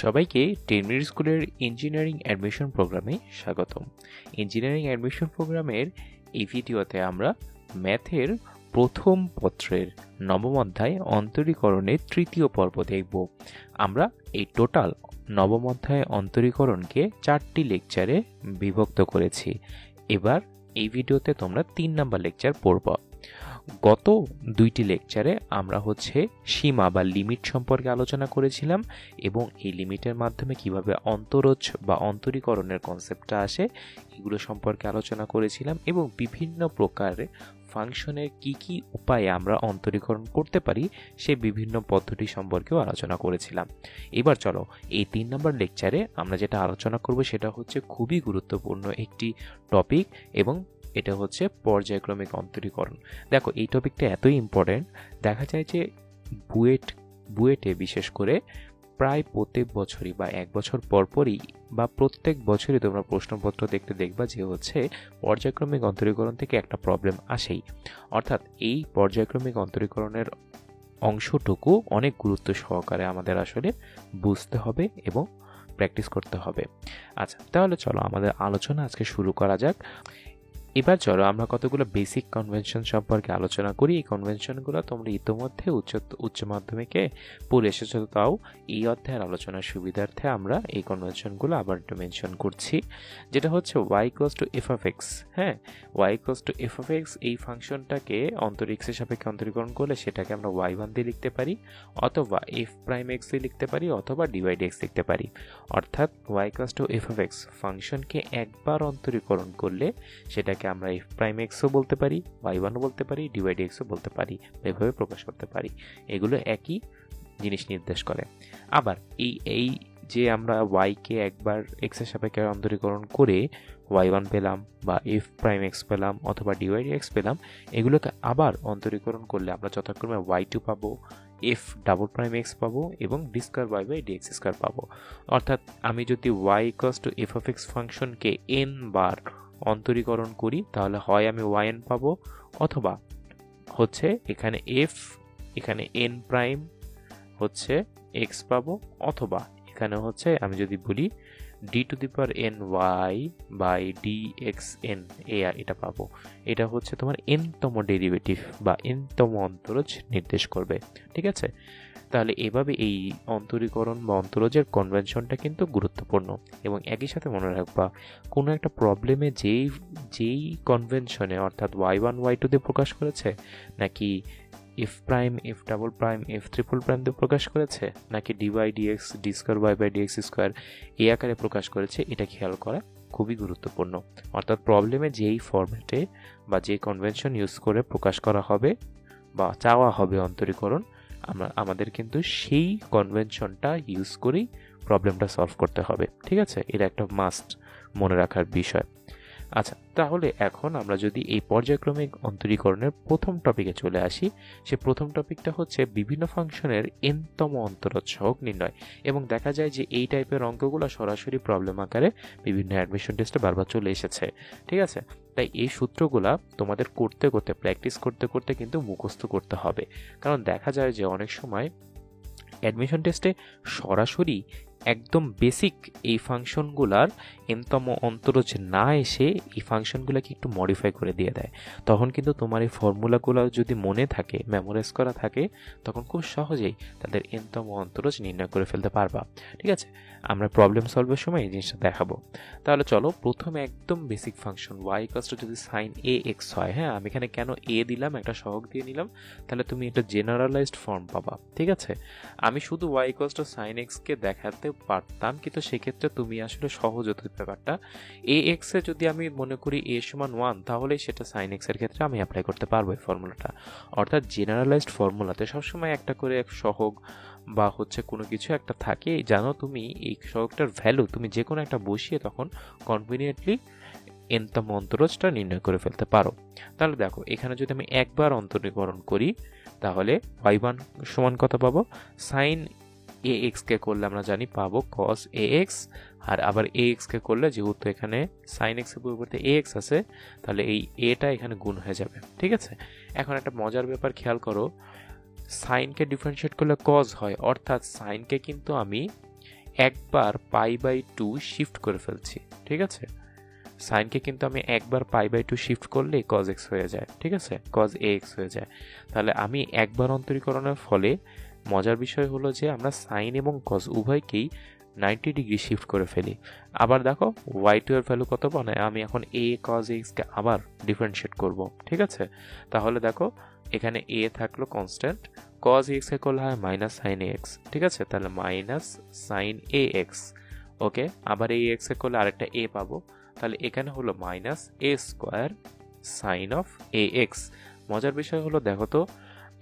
সবাইকে 10 মিনিট স্কুলের engineering admission প্রোগ্রামে স্বাগতম। ইঞ্জিনিয়ারিং অ্যাডমিশন প্রোগ্রামের এই ভিডিওতে আমরা ম্যাথের প্রথম পত্রের নবম অধ্যায় অন্তরীকরণের তৃতীয় পর্ব দেখব। আমরা এই টোটাল নবম অধ্যায় অন্তরীকরণকে 4টি লেকচারে বিভক্ত করেছি। এবার এই ভিডিওতে তোমরা 3 নাম্বার লেকচার পড়ব। গত 2টি লেকচারে আমরা সীমা বা লিমিট সম্পর্কে আলোচনা করেছিলাম এবং এই লিমিটের মাধ্যমে কিভাবে অন্তরজ বা অন্তরীকরণের কনসেপ্টটা আসে এগুলো সম্পর্কে আলোচনা করেছিলাম এবং বিভিন্ন প্রকারের ফাংশনের কি উপায়ে আমরা অন্তরীকরণ করতে পারি সে বিভিন্ন পদ্ধতি সম্পর্কেও আলোচনা করেছিলাম। এবার চলো এই 3 নম্বর লেকচারে আমরা যেটা আলোচনা করব সেটা খুবই গুরুত্বপূর্ণ একটি টপিক এবং এটা পর্যায়ক্রমিক অন্তরীকরণ। দেখো এই টপিকটা এতই ইম্পর্টেন্ট, দেখা যায় যে বুয়েটে বিশেষ করে প্রায় প্রত্যেক বছরই বা 1 বছর পরপরই বা প্রত্যেক বছরই তোমরা প্রশ্নপত্র দেখবা যে পর্যায়ক্রমিক অন্তরীকরণ থেকে একটা প্রবলেম আসেই। অর্থাৎ এই পর্যায়ক্রমিক অন্তরীকরণের অংশটুকু অনেক গুরুত্ব সহকারে আমাদের আসলে বুঝতে হবে এবং প্র্যাকটিস করতে হবে। আচ্ছা, তাহলে চলো আমাদের আলোচনা আজকে শুরু করা যাক। এবার চলো আমরা কতগুলো বেসিক কনভেনশন সম্পর্কে আলোচনা করি। এই কনভেনশনগুলো তোমরা ইতিমধ্যে উচ্চ মাধ্যমিকে পড়ে এসেছো, তাও এই অধ্যায়ের আলোচনার সুবিধার্থে আমরা এই কনভেনশনগুলো আবার একটু মেনশন করছি, যেটা y = f of x। হ্যাঁ, y = f of x এই ফাংশনটাকে অন্তরিক্সের সাপেক্ষে অন্তরীকরণ করলে সেটাকে আমরা y1 দিয়ে লিখতে পারি, অথবা f প্রাইম x দিয়ে লিখতে পারি, অথবা d/dx লিখতে পারি। অর্থাৎ y = f of x ফাংশনকে একবার অন্তরীকরণ করলে সেটাকে আমরা f প্রাইম x ও বলতে পারি, y1 ও বলতে পারি, d/dx ও বলতে পারি, এভাবে প্রকাশ করতে পারি। এগুলো একই জিনিস নির্দেশ করে। আবার এই যে আমরা y কে একবার x এর সাপেক্ষে অন্তরীকরণ করে y1 পেলাম বা f প্রাইম x পেলাম অথবা d/dx পেলাম, এগুলোকে আবার অন্তরীকরণ করলে আমরা যথাক্রমে y2 পাবো, f ডাবল প্রাইম x পাবো এবং d²y/dx² পাবো। অর্থাৎ আমি যদি y = f of x ফাংশনকে n বার অন্তরীকরণ করি তাহলে হয় আমি yn পাবো, অথবা এখানে f এখানে n প্রাইম x পাবো, অথবা এখানে আমি যদি বলি d⁻ny/dxn এটা পাবো। এটা তোমার nতম ডেরিভেটিভ বা nতম অন্তরজ নির্দেশ করবে। ঠিক আছে, তাহলে এভাবে এই অন্তরীকরণ বা অন্তরজের কনভেনশনটা কিন্তু গুরুত্বপূর্ণ। এবং একই সাথে মনে রাখবা, কোনো একটা প্রবলেমে যেই কনভেনশনে অর্থাৎ y1 y2 দিয়ে প্রকাশ করেছে, নাকি f prime f double prime f triple prime দিয়ে প্রকাশ করেছে, নাকি d/dx d²y/dx² এই আকারে প্রকাশ করেছে, এটা খেয়াল করা খুবই গুরুত্বপূর্ণ। অর্থাৎ প্রবলেমে যেই ফরম্যাটে বা যে কনভেনশন ইউজ করে প্রকাশ করা হবে বা চাওয়া হবে অন্তরীকরণ, আমাদের কিন্তু সেই কনভেনশনটা ইউজ করেই প্রবলেমটা সলভ করতে হবে। ঠিক আছে, এটা একটা মাস্ট মনে রাখার বিষয়। আচ্ছা, তাহলে এখন আমরা যদি এই পর্যায়ক্রমিক অন্তরীকরণের প্রথম টপিকে চলে আসি, সে প্রথম টপিকটা বিভিন্ন ফাংশনের nতম অন্তরজ সহগ নির্ণয়। এবং দেখা যায় যে এই টাইপের অঙ্কগুলো সরাসরি প্রবলেম আকারে বিভিন্ন অ্যাডমিশন টেস্টে বারবার চলে এসেছে। ঠিক আছে, তাই এই সূত্রগুলা তোমাদের করতে প্র্যাকটিস করতে কিন্তু মুখস্থ করতে হবে। কারণ দেখা যায় যে অনেক সময় অ্যাডমিশন টেস্টে সরাসরি একদম বেসিক এই ফাংশনগুলার nতম অন্তরজ না এসে এই ফাংশনগুলোকে একটু মডিফাই করে দিয়ে দেয়। তখন কিন্তু তোমার এই ফর্মুলাগুলো যদি মনে থাকে, মেমোরাইজ করা থাকে, তখন খুব সহজেই তাদের nতম অন্তরজ নির্ণয় করে ফেলতে পারবা। ঠিক আছে, আমরা প্রবলেম সলভের সময় এই জিনিসটা দেখাবো। তাহলে চলো প্রথমে একদম বেসিক ফাংশন y = যদি sin ax হয়, হ্যাঁ আমি এখানে কেন a দিলাম, একটা সহগ দিয়ে নিলাম, তাহলে তুমি এটা জেনারেলাইজড ফর্ম পাবা। ঠিক আছে, আমি শুধু y = sin x কে দেখাতে পারতাম, কিন্তু সেক্ষেত্রে তুমি আসলে সহজ হতো ব্যাপারটা। ax এ যদি আমি মনে করি a = 1, তাহলে সেটা sin x এর ক্ষেত্রে আমি অ্যাপ্লাই করতে পারবো এই ফর্মুলাটা। অর্থাৎ জেনারেলাইজড ফর্মুলাতে সবসময় একটা করে এক সহগ বা কোনো কিছু একটা থাকে, জানো তুমি এই সহগটার ভ্যালু তুমি যে কোনো একটা বসিয়ে তখন কনভিনিয়েন্টলি nতম অন্তরজটা নির্ণয় করে ফেলতে পারো। তাহলে দেখো এখানে যদি আমি একবার অন্তরীকরণ করি তাহলে y1 = কত পাবো, sin ax কে করলে আমরা জানি পাবো cos ax, আর আবার ax কে করলে যেহেতু এখানে sin x এর পরিবর্তে ax আছে, তাহলে এই a টা এখানে গুণ হয়ে যাবে। ঠিক আছে, এখন একটা মজার ব্যাপার খেয়াল করো, sin কে ডিফারেন্সিয়েট করলে cos হয়, অর্থাৎ sin কে কিন্তু আমি একবার π/2 শিফট করে ফেলছি, ঠিক আছে? সাইনকে কিন্তু আমি একবার π/2 শিফট করলে cos x হয়ে যায়, ঠিক আছে? cos ax হয়ে যায়। তাহলে আমি একবার অন্তরীকরণের ফলে মজার বিষয় হলো যে আমরা সাইন এবং cos উভয়কেই 90 ডিগ্রি শিফট করে ফেলি। আবার দেখো y2 এর ভ্যালু কত বানায়, আমি এখন a cos x কে আবার ডিফারেন্সিয়েট করব, ঠিক আছে? তাহলে দেখো এখানে a থাকলো কনস্ট্যান্ট, cos x এ করলে হয় মাইনাস সাইন ax, ঠিক আছে? তাহলে মাইনাস সাইন ax, ওকে। আবার ax এ করলে আরেকটা a পাবো, তাহলে এখানে হলো minus a square sine of ax। মজার বিষয় হলো দেখো তো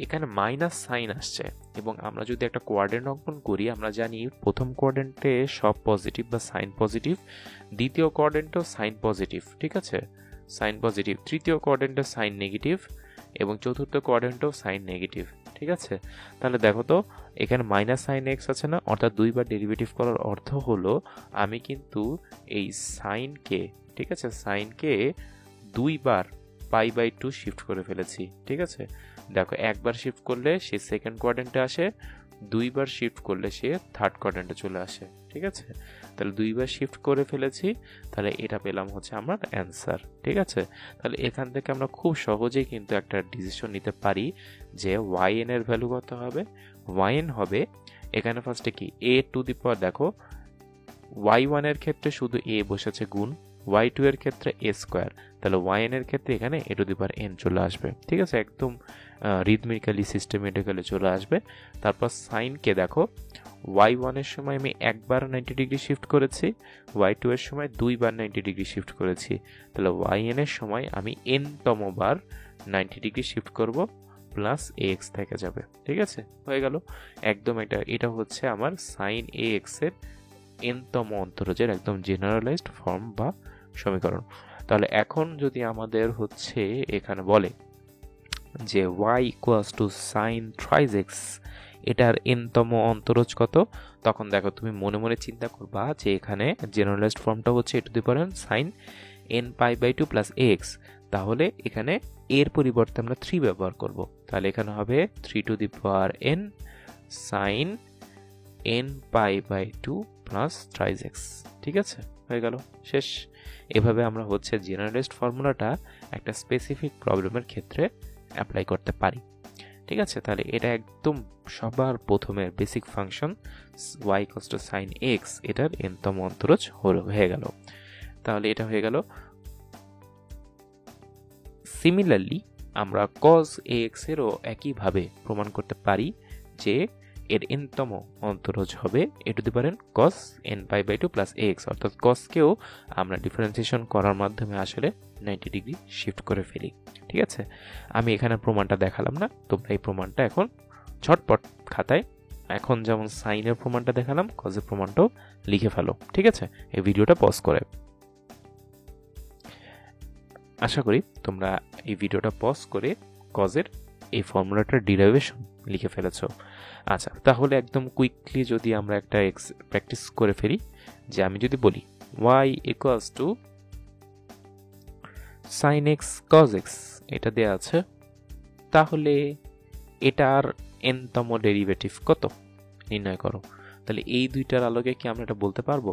এখানে মাইনাস সাইন আসছে, এবং আমরা যদি একটা কোয়াড্রেন্ট অঙ্কন করি আমরা জানি প্রথম কোয়াড্রেন্টে সব পজিটিভ বা সাইন পজিটিভ, দ্বিতীয় কোয়াড্রেন্টেও সাইন পজিটিভ, ঠিক আছে? সাইন পজিটিভ, তৃতীয় কোয়াড্রেন্টে সাইন নেগেটিভ, এবং চতুর্থ কোয়াড্রেন্টেও সাইন নেগেটিভ, ঠিক আছে? তাহলে দেখো তো এখানে মাইনাস সাইন এক্স আছে না, অর্থাৎ দুইবার ডেরিভেটিভ করার অর্থ হলো আমি কিন্তু এই সাইনকে, ঠিক আছে, সাইনকে দুইবার π/2 শিফট করে ফেলেছি, ঠিক আছে? দেখো একবার শিফট করলে সে সেকেন্ড কোয়াড্রেন্টে আসে, দুইবার শিফট করলে সে থার্ড কোয়াড্রেন্টে চলে আসে, ঠিক আছে? তাহলে দুইবার শিফট করে ফেলেছি, তাহলে এটা পেলাম হচ্ছে আমার অ্যান্সার, ঠিক আছে? তাহলে এখান থেকে আমরা খুব সহজেই কিন্তু একটা ডিসিশন নিতে পারি যে yn এর ভ্যালু কত হবে। yn হবে এখানে ফার্স্টে কি a টু দি পাওয়ার, দেখো y1 এর ক্ষেত্রে শুধু a বসেছে গুণ, y2 এর ক্ষেত্রে a স্কোয়ার, তাহলে yn এর ক্ষেত্রে এখানে a to the power n চলে আসবে, ঠিক আছে? একদম রিদমিক্যালি সিস্টেমেটিক্যালি চলে আসবে। তারপর সাইনকে দেখো y1 এর সময় আমি একবার 90 ডিগ্রি শিফট করেছি, y2 এর সময় দুইবার 90 ডিগ্রি শিফট করেছি, তাহলে yn এর সময় আমি n তম বার 90 ডিগ্রি শিফট করব, প্লাস ax থেকে যাবে, ঠিক আছে? হয়ে গেল একদম। এটা হচ্ছে আমার সাইন ax এর n তম অন্তরজের একদম জেনারেলাইজড ফর্ম বা সমীকরণ। তাহলে এখন যদি আমাদের হচ্ছে এখানে বলে যে y equals to sine thrice x, এটার n তম অন্তরজ কত, তখন দেখো তুমি মনে মনে চিন্তা করবা যে এখানে জেনারেলাইজড ফর্মটা হচ্ছে a to the power sine n π/2 plus ax, তাহলে এখানে এর পরিবর্তে আমরা 3 ব্যবহার করব, তাহলে এখানে হবে 3 to the power n sine n π/2 plus thrice x, ঠিক আছে? হয়ে গেল, শেষ। এভাবে আমরা হচ্ছে জেনারেলাইজড ফর্মুলাটা একটা স্পেসিফিক প্রবলেমের ক্ষেত্রে অ্যাপ্লাই করতে পারি, ঠিক আছে? তাহলে এটা একদম সবার প্রথমের basic function y equals to sine x, এটার n তম অন্তরজ হয়ে গেল। তাহলে এটা হয়ে গেল। সিমিলারলি আমরা cos ax এরও একইভাবে প্রমাণ করতে পারি যে এর n তম অন্তরজ হবে a to the power n cos n π/2 plus ax, অর্থাৎ cos কেও আমরা ডিফারেন্সিয়েশন করার মাধ্যমে আসলে 90 ডিগ্রি শিফট করে ফেলি, ঠিক আছে? আমি এখানে প্রমাণটা দেখালাম না, তোমরা এই প্রমাণটা এখন ঝটপট খাতায় এখন যেমন সাইনের প্রমাণটা দেখালাম কজের প্রমাণটাও লিখে ফেলো, ঠিক আছে? এই ভিডিওটা পজ করে। আশা করি তোমরা এই ভিডিওটা পজ করে কজের এই ফর্মুলাটার ডিরাইভেশন লিখে ফেলেছ। আচ্ছা, তাহলে একদম কুইকলি যদি আমরা একটা প্র্যাকটিস করে ফেলি, যে আমি যদি বলি y equals to sine x cos x, এটা দেওয়া আছে, তাহলে এটার n তম ডেরিভেটিভ কত নির্ণয় করো। তাহলে এই দুইটার আলোকে কি আমরা এটা বলতে পারবো?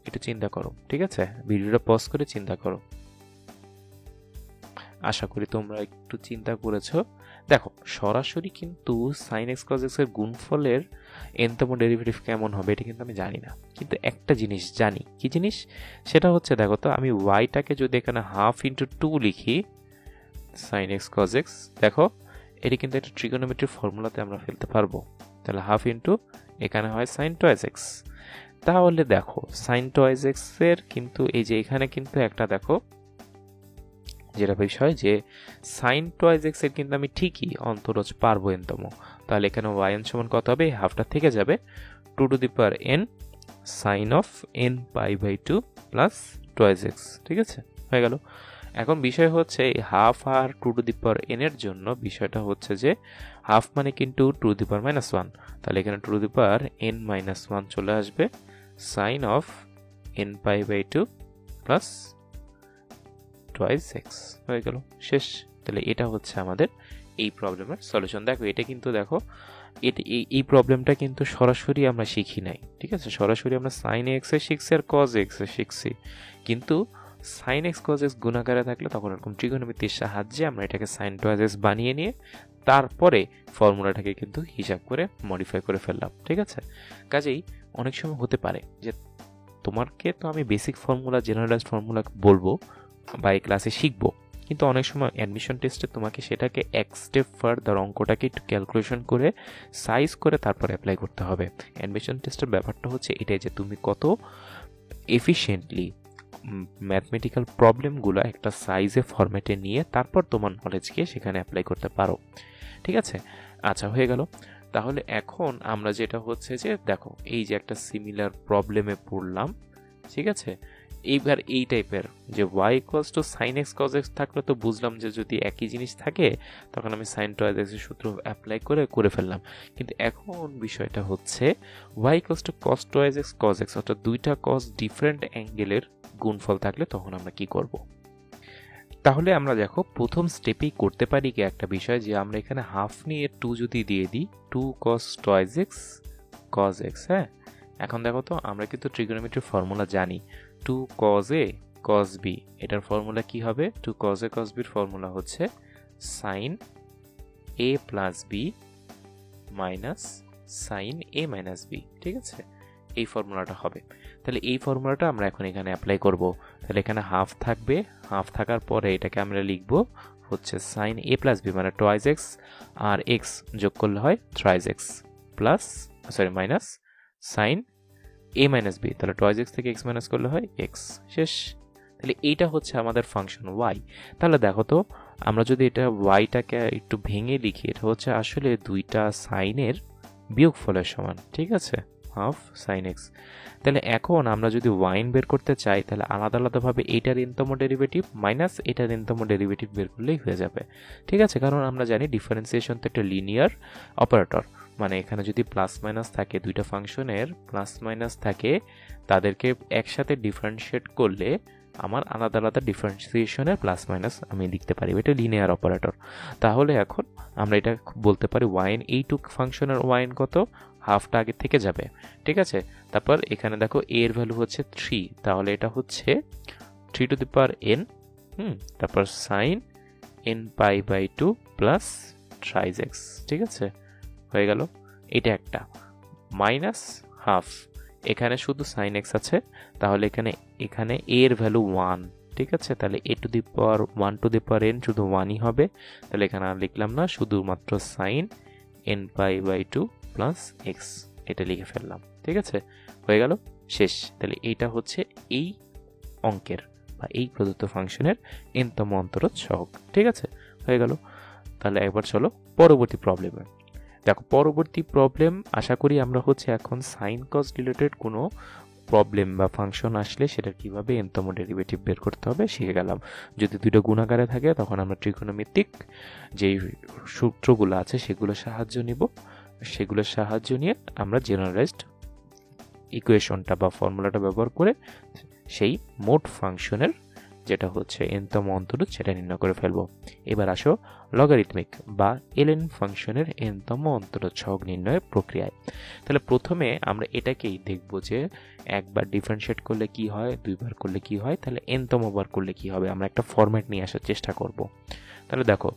একটু চিন্তা করো, ঠিক আছে? ভিডিওটা পজ করে চিন্তা করো। আশা করি তোমরা একটু চিন্তা করেছো। দেখো সরাসরি কিন্তু সাইন এক্স কজ এক্স এর গুণফলের n তম ডেরিভেটিভ কেমন হবে এটা কিন্তু আমি জানি না, কিন্তু একটা জিনিস জানি। কি জিনিস? সেটা হচ্ছে দেখো তো আমি ওয়াইটাকে যদি এখানে হাফ ইন্টু 2 লিখি সাইন এক্স কজ এক্স, দেখো এটি কিন্তু একটা ট্রিগোনোমেট্রিক ফর্মুলাতে আমরা ফেলতে পারবো। তাহলে হাফ ইন্টু এখানে হয় সাইন টয়েস এক্স। তাহলে দেখো সাইন টয়েস এক্স এর কিন্তু এই যে এখানে কিন্তু একটা দেখো যেটা বিষয় যে সাইন টয়েস এক্স এর কিন্তু আমি ঠিকই অন্তরজ পারবো n তম। তাহলে এখানে yn সমান কত হবে? হাফটা থেকে যাবে 2 to the power n sine of n π/2 plus twice x, ঠিক আছে? হয়ে গেল। এখন বিষয় হচ্ছে এই হাফ আর 2 টু দি পাওয়ার n এর জন্য বিষয়টা হচ্ছে যে হাফ মানে কিন্তু 2 টু দি পাওয়ার -1, তাহলে এখানে 2 টু দি পাওয়ার n -1 চলে আসবে sine of n π/2 plus twice X, হয়ে গেল, শেষ। তাহলে এটা হচ্ছে আমাদের এই প্রবলেমের সলিউশন। দেখো এটা কিন্তু দেখো এই প্রবলেমটা কিন্তু সরাসরি আমরা শিখি নাই, ঠিক আছে? সরাসরি আমরা সাইন এক্স এ শিখছি আর কজ এক্স এ শিখছি, কিন্তু সাইন এক্স কজ এক্স গুণাকারে থাকলে তখন এরকম ত্রিকোণমিতির সাহায্যে আমরা এটাকে সাইন টয়েস এক্স বানিয়ে নিয়ে তারপরে ফর্মুলাটাকে কিন্তু হিসাব করে মডিফাই করে ফেললাম, ঠিক আছে? কাজেই অনেক সময় হতে পারে যে তোমাকে তো আমি বেসিক ফর্মুলা, জেনারেলাইজড ফর্মুলা বলবো বা এই ক্লাসে শিখবো, কিন্তু অনেক সময় অ্যাডমিশন টেস্টে তোমাকে সেটাকে এক স্টেপ ফার্দার অঙ্কটাকে একটু ক্যালকুলেশন করে সাইজ করে তারপর অ্যাপ্লাই করতে হবে। অ্যাডমিশন টেস্টের ব্যাপারটা হচ্ছে এটাই যে তুমি কত এফিশিয়েন্টলি ম্যাথমেটিক্যাল প্রবলেমগুলো একটা সাইজে ফরম্যাটে নিয়ে তারপর তোমার নলেজকে সেখানে অ্যাপ্লাই করতে পারো, ঠিক আছে? আচ্ছা, হয়ে গেল। তাহলে এখন আমরা যেটা হচ্ছে যে দেখো এই যে একটা সিমিলার প্রবলেমে পড়লাম, ঠিক আছে? এইবার এই টাইপের যে y equals to sine x cos x থাকলে তো বুঝলাম যে যদি একই জিনিস থাকে তখন আমি সাইন টয়েস এক্সের সূত্র অ্যাপ্লাই করে ফেললাম। কিন্তু এখন বিষয়টা হচ্ছে y equals to cos twice x cos x, অর্থাৎ দুইটা কজ ডিফারেন্ট অ্যাঙ্গেলের গুণফল থাকলে তখন আমরা কি করব? তাহলে আমরা দেখো প্রথম স্টেপেই করতে পারি কি একটা বিষয়, যে আমরা এখানে হাফ নিয়ে 2 যদি দিয়ে দিই 2 cos twice x cos x. হ্যাঁ, এখন দেখো তো আমরা কিন্তু ট্রিগোনোমেট্রির ফর্মুলা জানি, 2 cos a cos b, এটার ফর্মুলা কি হবে? 2 cos a cos b এর ফর্মুলা হচ্ছে sin a plus b minus sin a minus b, ঠিক আছে? এই ফর্মুলাটা হবে। তাহলে এই ফর্মুলাটা আমরা এখন এখানে অ্যাপ্লাই করব। তাহলে এখানে হাফ থাকবে, হাফ থাকার পরে এটাকে আমরা লিখব হচ্ছে sin a প্লাস b মানে টয়েস এক্স আর এক্স যোগ করলে হয় thrice x plus minus sin a minus b, তাহলে টয়েস এক্স থেকে এক্স মাইনাস করলে হয় এক্স, শেষ। তাহলে এইটা হচ্ছে আমাদের ফাংশন y। তাহলে দেখো তো আমরা যদি এটা yটাকে একটু ভেঙে লিখি, এটা হচ্ছে আসলে দুইটা সাইনের বিয়োগফলের সমান, ঠিক আছে? Half sine x. তাহলে এখন আমরা যদি ওয়াইন বের করতে চাই তাহলে আলাদা আলাদাভাবে এটার এনতম ডেরিভেটিভ মাইনাস এটার এনতম ডেরিভেটিভ বের করলেই হয়ে যাবে, ঠিক আছে? কারণ আমরা জানি ডিফারেন্সিয়েশন তো একটা লিনিয়ার অপারেটর, মানে এখানে যদি প্লাস মাইনাস থাকে, দুইটা ফাংশনের প্লাস মাইনাস থাকে, তাদেরকে একসাথে ডিফারেন্সিয়েট করলে আমার আলাদা আলাদা ডিফারেন্সিয়েশনের প্লাস মাইনাস আমি লিখতে পারি, এটা লিনিয়ার অপারেটর। তাহলে এখন আমরা এটা বলতে পারি ওয়াইন এইটুক ফাংশনের ওয়াইন কত, হাফটা আগে থেকে যাবে, ঠিক আছে? তারপর এখানে দেখো এর ভ্যালু হচ্ছে 3, তাহলে এটা হচ্ছে 3 টু দি পাওয়ার n, তারপর sine n pi by 2 plus thrice x, ঠিক আছে? হয়ে গেল। এটা একটা মাইনাস হাফ, এখানে শুধু সাইন এক্স আছে, তাহলে এখানে এর ভ্যালু 1, ঠিক আছে? তাহলে a to the power 1 to the power n শুধু 1ই হবে, তাহলে এখানে আর লিখলাম না, শুধুমাত্র sine n pi by 2 plus x এটা লিখে ফেললাম, ঠিক আছে? হয়ে গেল, শেষ। তাহলে এইটা হচ্ছে এই অঙ্কের বা এই প্রদত্ত ফাংশনের nতম অন্তরজ সহগ, ঠিক আছে? হয়ে গেল। তাহলে একবার চলো পরবর্তী প্রবলেমে দেখো। পরবর্তী প্রবলেম আশা করি আমরা হচ্ছে এখন সাইন কজ রিলেটেড কোনো প্রবলেম বা ফাংশন আসলে সেটা কিভাবে nতম ডেরিভেটিভ বের করতে হবে শিখে গেলাম। যদি দুটো গুণাকারে থাকে তখন আমরা ত্রিকোণমিতিক যেই সূত্রগুলো আছে সেগুলোর সাহায্য নিব, সেগুলোর সাহায্য নিয়ে আমরা জেনারেলাইজড ইকুয়েশনটা বা ফর্মুলাটা ব্যবহার করে সেই মোট ফাংশনের যেটা হচ্ছে nতম অন্তরজ সেটা নির্ণয় করে ফেলবো। এবার আসো লগারিথমিক বা ln ফাংশনের nতম অন্তরজ সহগ নির্ণয়ের প্রক্রিয়ায়। তাহলে প্রথমে আমরা এটাকেই দেখব যে একবার ডিফারেন্সিয়েট করলে কি হয়, দুইবার করলে কি হয়, তাহলে nতম বার করলে কি হবে, আমরা একটা ফরম্যাট নিয়ে আসার চেষ্টা করব। তাহলে দেখো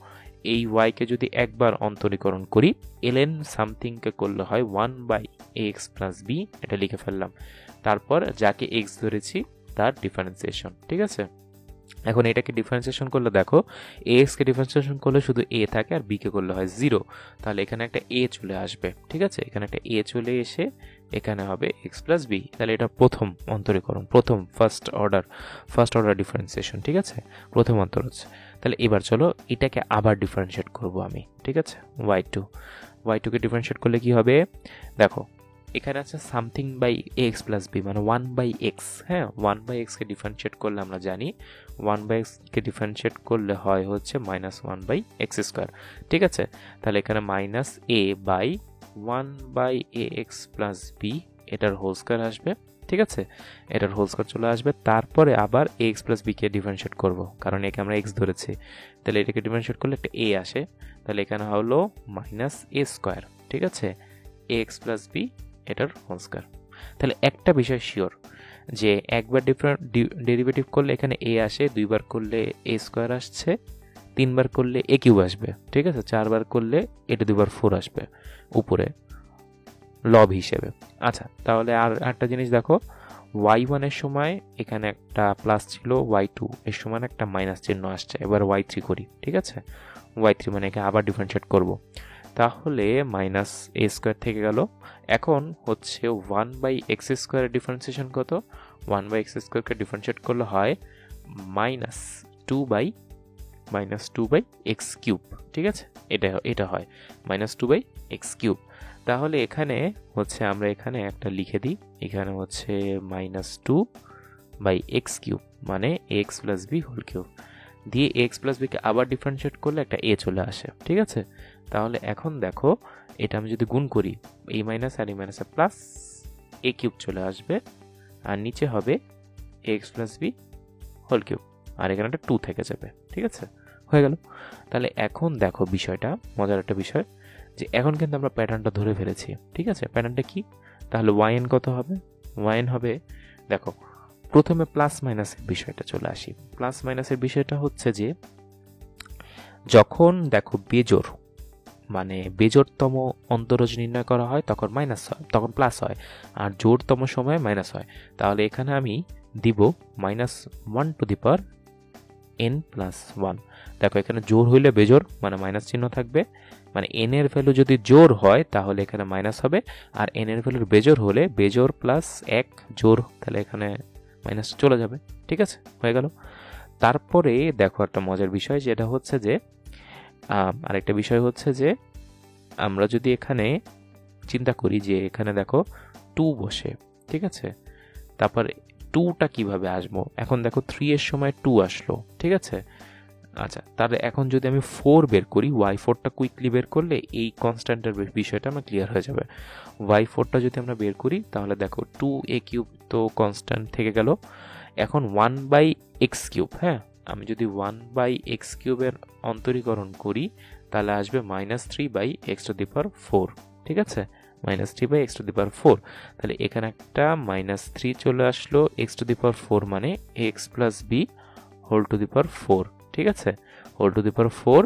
এই y কে যদি একবার অন্তরীকরণ করি, ln সামথিংকে করলে হয় 1/ax প্লাস b, এটা লিখে ফেললাম। তারপর যাকে x ধরেছি তার ডিফারেন্সিয়েশন, ঠিক আছে? এখন এটাকে ডিফারেন্সিয়েশন করলে দেখো ax কে ডিফারেন্সিয়েশন করলে শুধু a থাকে আর b কে করলে হয় 0, তাহলে এখানে একটা a চলে আসবে, ঠিক আছে? এখানে একটা a চলে এসে এখানে হবে x প্লাস b, তাহলে এটা প্রথম অন্তরীকরণ, প্রথম ফার্স্ট অর্ডার ডিফারেন্সিয়েশন, ঠিক আছে? প্রথম অন্তরজ। তাহলে এবার চলো এটাকে আবার ডিফারেন্সিয়েট করব আমি, ঠিক আছে? y2 কে ডিফারেন্সিয়েট করলে কি হবে দেখো, এখানে আছে something by x plus b মানে 1/x। হ্যাঁ, 1/x কে ডিফারেন্সিয়েট করলে আমরা জানি 1/x কে ডিফারেন্সিয়েট করলে হয় হচ্ছে -1/x স্কয়ার, ঠিক আছে? তাহলে এখানে minus a by 1/ax plus b এটার হোল স্কয়ার আসবে, ঠিক আছে? এটার হোল স্কয়ার চলে আসবে। তারপরে আবার ax প্লাস b কে ডিফারেন্সিয়েট করব, কারণ একে আমরা x ধরেছি, তাহলে এটাকে ডিফারেন্সিয়েট করলে একটা a আসে, তাহলে এখানে হলো -a স্কয়ার, ঠিক আছে, এক্স প্লাস বি এটার হোল স্কয়ার। তাহলে একটা বিষয় শিওর যে একবার ডেরিভেটিভ করলে এখানে এ আসে, দুইবার করলে এ স্কোয়ার আসছে, তিনবার করলে এ কিউব আসবে, ঠিক আছে, চারবার করলে এটা 2/4 আসবে উপরে লব হিসেবে। আচ্ছা, তাহলে আর একটা জিনিস দেখো, y1 এর সময় এখানে একটা প্লাস ছিল, y2 এর সময় একটা মাইনাস চিহ্ন আসছে। এবার y3 করি, ঠিক আছে, y3 মানে একে আবার ডিফারেন্সিয়েট করব, তাহলে মাইনাস এ স্কোয়ার থেকে গেল। এখন হচ্ছে 1/x² ডিফারেন্সিয়েশন কত, 1/x² ডিফারেন্সিয়েট করলে হয় -2/x³, ঠিক আছে, এটা হয় -2/x³। তাহলে এখানে হচ্ছে আমরা এখানে একটা লিখে দিই, এখানে হচ্ছে -2/x³ মানে x plus B whole cube দিয়ে x প্লাস বিকে আবার ডিফারেন্সিয়েট করলে একটা a চলে আসে, ঠিক আছে। তাহলে এখন দেখো, এটা আমি যদি গুণ করি, a মাইনাস আর a minus plus a cube চলে আসবে, আর নিচে হবে x plus B whole cube, আর এখানে একটা 2 থেকে যাবে, ঠিক আছে, হয়ে গেল। তাহলে এখন দেখো বিষয়টা মজার একটা বিষয়, যে এখন কিন্তু আমরা প্যাটার্নটা ধরে ফেলেছি, ঠিক আছে। প্যাটার্নটা কি, তাহলে yn কত হবে, yn হবে, দেখো প্রথমে প্লাস মাইনাসের বিষয়টা চলে আসি। প্লাস মাইনাসের বিষয়টা হচ্ছে যে যখন দেখো বেজোড় মানে বেজোড়তম অন্তরজ নির্ণয় করা হয় তখন মাইনাস হয়, তখন প্লাস হয়, আর জোড়তম সময়ে মাইনাস হয়। তাহলে এখানে আমি দিব -1n+1। দেখো এখানে জোড় হইলে বেজোড় মানে মাইনাস চিহ্ন থাকবে, মানে n এর ভ্যালু যদি জোড় হয় তাহলে এখানে মাইনাস হবে, আর n এর ভ্যালুর বেজোড় হলে বেজোড় প্লাস 1 জোড়, তাহলে এখানে মাইনাস চলে যাবে, ঠিক আছে, হয়ে গেল। তারপরে দেখো একটা মজার বিষয়, যেটা হচ্ছে যে আরেকটা বিষয় হচ্ছে যে আমরা যদি এখানে চিন্তা করি যে এখানে দেখো 2 বসে, ঠিক আছে, তারপর 2টা কিভাবে আসবো, এখন দেখো 3 এর সময় 2 আসলো, ঠিক আছে। আচ্ছা, তাহলে এখন যদি আমি 4 বের করি, y4টা কুইকলি বের করলে এই কনস্ট্যান্টের বিষয়টা আমার ক্লিয়ার হয়ে যাবে। y4টা যদি আমরা বের করি তাহলে দেখো 2a³ তো কনস্ট্যান্ট থেকে গেল। এখন 1/x³, হ্যাঁ, আমি যদি 1/x³ এর অন্তরীকরণ করি তাহলে আসবে -3/x⁴, ঠিক আছে, -3/x⁴। তাহলে এখানে একটা -3 চলে আসলো, x⁴ মানে x plus B whole to the power 4, ঠিক আছে, হোল টু দি পাওয়ার 4।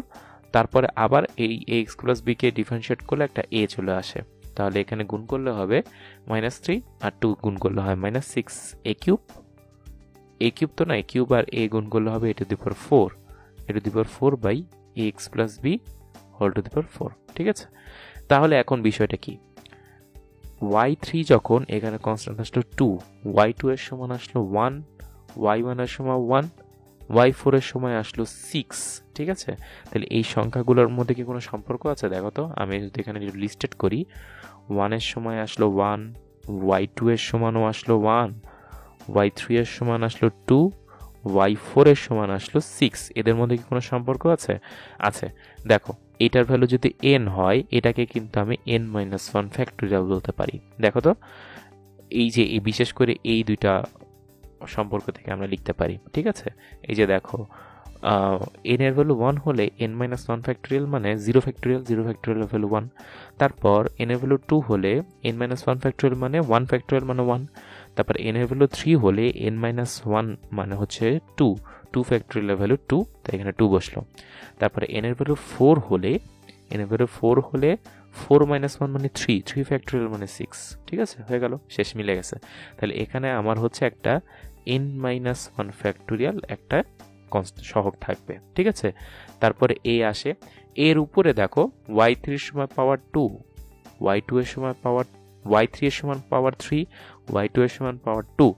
তারপরে আবার এই x প্লাস বি কে ডিফারেন্সিয়েট করলে একটা a চলে আসে, তাহলে এখানে গুণ করলে হবে -3 আর 2 গুণ করলে হয় -6a³, a³ তো না, a³ আর a গুণ করলে হবে a⁴ plus B whole to the power 4, ঠিক আছে। তাহলে এখন বিষয়টা কি, y3 যখন এখানে কনস্ট্যান্ট আসলো 2, y2 এর সমান আসলো 1, y1 এর সমান 1, y4 এর সময় আসলো 6, ঠিক আছে। তাহলে এই সংখ্যাগুলোর মধ্যে কি কোনো সম্পর্ক আছে দেখো তো। আমি যদি এখানে লিস্টেড করি, 1 এর সময় আসলো 1, y2 এর সমানও আসলো 1, y3 এর সমান আসলো 2, y4 এর সমান আসলো 6, এদের মধ্যে কি কোনো সম্পর্ক আছে? আছে। দেখো এটার ভ্যালু যদি n হয়, এটাকে কিন্তু আমি n-1 ফ্যাক্টোরিয়াল বলতে পারি। দেখো তো, এই যে বিশেষ করে এই দুইটা সম্পর্ক থেকে আমরা লিখতে পারি, ঠিক আছে। এই যে দেখো, n এর ভ্যালু 1 হলে n-1 ফ্যাক্টোরিয়াল মানে 0 ফ্যাক্টোরিয়াল, 0 ফ্যাক্টোরিয়াল ভ্যালু 1। তারপর n এর ভ্যালু 2 হলে n-1 ফ্যাক্টোরিয়াল মানে 1 ফ্যাক্টোরিয়াল মানে 1। তারপর n এর ভ্যালু 3 হলে n-1 মানে হচ্ছে 2, 2 ফ্যাক্টোরিয়াল ভ্যালু 2, তাই এখানে 2 বসলো। তারপরে n এর ভ্যালু 4 হলে 4-1 মানে 3, 3 ফ্যাক্টোরিয়াল মানে 6, ঠিক আছে, হয়ে গেল, শেষ মিলে গেছে। তাহলে এখানে আমার হচ্ছে একটা n-1 ফ্যাক্টোরিয়াল একটা সহগ থাকবে, ঠিক আছে। তারপরে a আসে, এর উপরে দেখো y3 এর সময় পাওয়ার 2, y2 এর সময় পাওয়ার, y3 এর সমান পাওয়ার 3, y2 এর সমান পাওয়ার 2,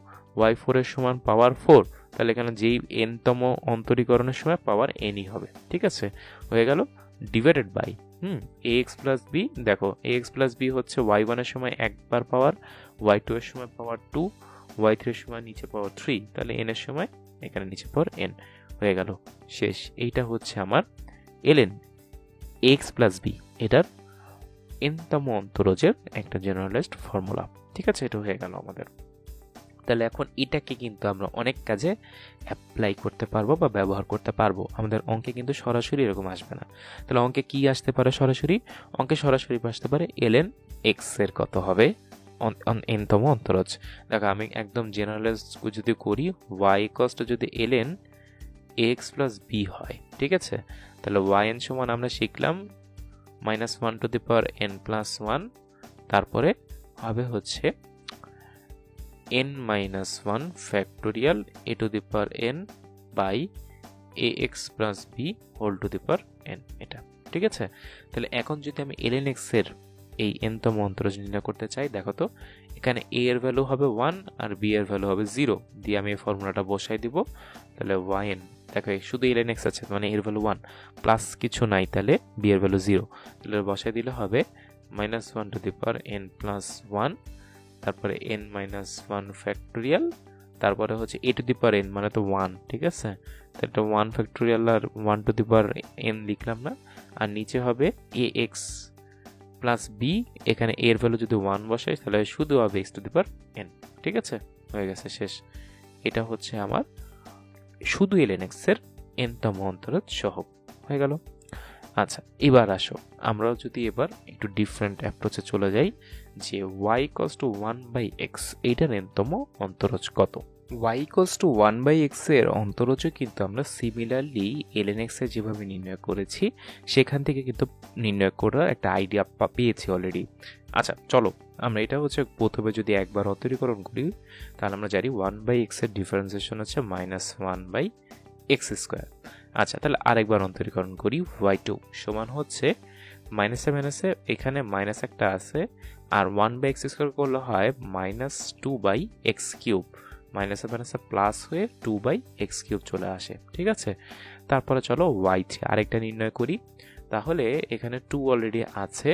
y4 এর সমান পাওয়ার 4। তাহলে এখানে যেই n-তম অন্তরীকরণের সময় পাওয়ার nই হবে, ঠিক আছে, হয়ে গেল, divided by ax plus b. দেখো ax প্লাস বি হচ্ছে y1 এর সময় একবার পাওয়ার, y2 এর সময় পাওয়ার 2, y3 এর সময় নিচে পাওয়ার 3, তাহলে n এর সময় এখানে নিচে পাওয়ার n, হয়ে গেল, শেষ। এইটা হচ্ছে আমার ln x প্লাস বি, এটার n-তম অন্তরজের একটা জেনারেলাইজড ফর্মুলা, ঠিক আছে, এটা হয়ে গেল আমাদের। তাহলে এখন এটাকে কিন্তু আমরা অনেক কাজে অ্যাপ্লাই করতে পারবো বা ব্যবহার করতে পারবো। আমাদের অঙ্কে কিন্তু সরাসরি এরকম আসবে না। তাহলে অঙ্কে কি আসতে পারে সরাসরি? অঙ্কে সরাসরি আসতে পারে ln x এর কত হবে nতম অন্তরজ। দেখো আমি একদম জেনারেলাইজ যদি করি y ইকুয়ালস টু যদি ln ax প্লাস b হয়, ঠিক আছে, তাহলে yn সমান আমরা শিখলাম -1 to the power n plus 1, তারপরে হবে হচ্ছে n-1 factorial a to the power n by ax plus b whole to the power n, এটা ঠিক আছে। তাহলে এখন যদি আমি ln x এর এই nতম অন্তরজ নির্ণয় করতে চাই, দেখো তো এখানে a এর ভ্যালু হবে 1 আর b এর ভ্যালু হবে 0 দিয়ে আমি এই ফর্মুলাটা বসাই দিব। তাহলে yn, দেখো শুধু ln x আছে মানে এর ভ্যালু 1 প্লাস কিছু নাই, তাহলে b এর ভ্যালু 0, তাহলে বসাই দিলে হবে -1 to the power n plus 1, তারপরে n-1 ফ্যাক্টোরিয়াল, তারপরে হচ্ছে a to the power n মানে তো 1, ঠিক আছে, তাহলে 1 ফ্যাক্টোরিয়াল আর 1 টু দি পাওয়ার n লিখলাম না, আর নিচে হবে ax প্লাস b, এখানে a এর ভ্যালু যদি 1 বসাই তাহলে শুধু হবে x to the power n, ঠিক আছে, হয়ে গেছে শেষ। এটা হচ্ছে আমার শুধু ln x এর nতম অন্তরজ সহগ হয়ে গেল। আচ্ছা এবার আসো আমরাও যদি এবার একটু ডিফারেন্ট অ্যাপ্রোচে চলে যাই যে y ইকুয়ালস টু 1/x এইটার nতম অন্তরজ কত। y ইকুয়ালস টু 1/x এর অন্তরজও কিন্তু আমরা সিমিলারলি ln x এর যেভাবে নির্ণয় করেছি সেখান থেকে কিন্তু নির্ণয় করার একটা আইডিয়া পেয়েছি অলরেডি। আচ্ছা চলো আমরা এটা হচ্ছে প্রথমে যদি একবার অন্তরীকরণ করি তাহলে আমরা জানি 1/x এর ডিফারেন্সিয়েশন হচ্ছে -1/x স্কয়ার। আচ্ছা তাহলে আরেকবার অন্তরীকরণ করি, y2 সমান হচ্ছে মাইনাসে মাইনাসে এখানে মাইনাস একটা আছে আর 1/x স্কয়ার করলে হয় -2/x কিউব, মাইনাসে মাইনাসে প্লাস হয়ে 2/x কিউব চলে আসে, ঠিক আছে। তারপরে চলো y3 আরেকটা নির্ণয় করি, তাহলে এখানে 2 অলরেডি আছে,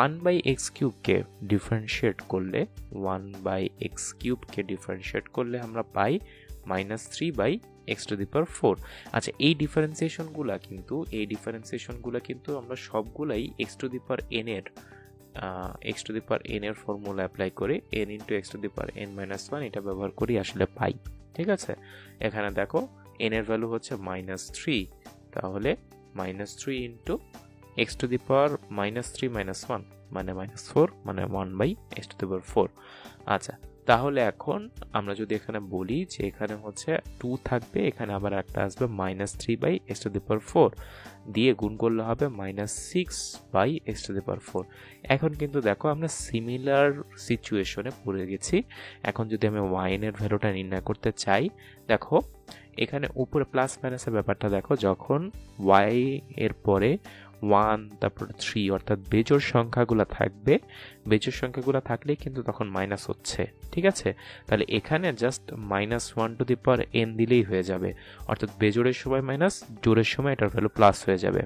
1/x কিউবকে ডিফারেন্সিয়েট করলে 1/x কিউবকে ডিফারেন্সিয়েট করলে আমরা পাই -3/x টু দি পাওয়ার 4। আচ্ছা এই ডিফারেন্সিয়েশনগুলো কিন্তু আমরা সবগুলাই x to the power n এর ফর্মুলা অ্যাপ্লাই করে n into x to the power n-1 এটা ব্যবহার করি আসলে পাই, ঠিক আছে। এখানে দেখো n এর ভ্যালু হচ্ছে -3, তাহলে -3 into x to the power -3 -1 মানে -4 মানে 1/x টু দি পাওয়ার 4। আচ্ছা তাহলে এখন আমরা যদি এখানে বলি যে এখানে হচ্ছে 2 থাকবে, এখানে আবার একটা আসবে -3/x টু দি পাওয়ার 4 দিয়ে গুণ করলে হবে -6/x টু দি পাওয়ার 4। এখন কিন্তু দেখো আমরা সিমিলার সিচুয়েশনে পড়ে গেছি। এখন যদি আমি y এর ভ্যালুটা নির্ণয় করতে চাই, দেখো এখানে উপরে প্লাস মাইনাসের ব্যাপারটা দেখো, যখন y এর পরে 1 তারপর 3 অর্থাৎ বেজোড় সংখ্যাগুলো থাকবে, বেজোড় সংখ্যাগুলো থাকলে কিন্তু তখন মাইনাস হচ্ছে, ঠিক আছে। তাহলে এখানে just -1 to the power n দিলেই হয়ে যাবে, অর্থাৎ বেজোড়ের সময় মাইনাস, জোড়ের সময় এটার ভ্যালু প্লাস হয়ে যাবে।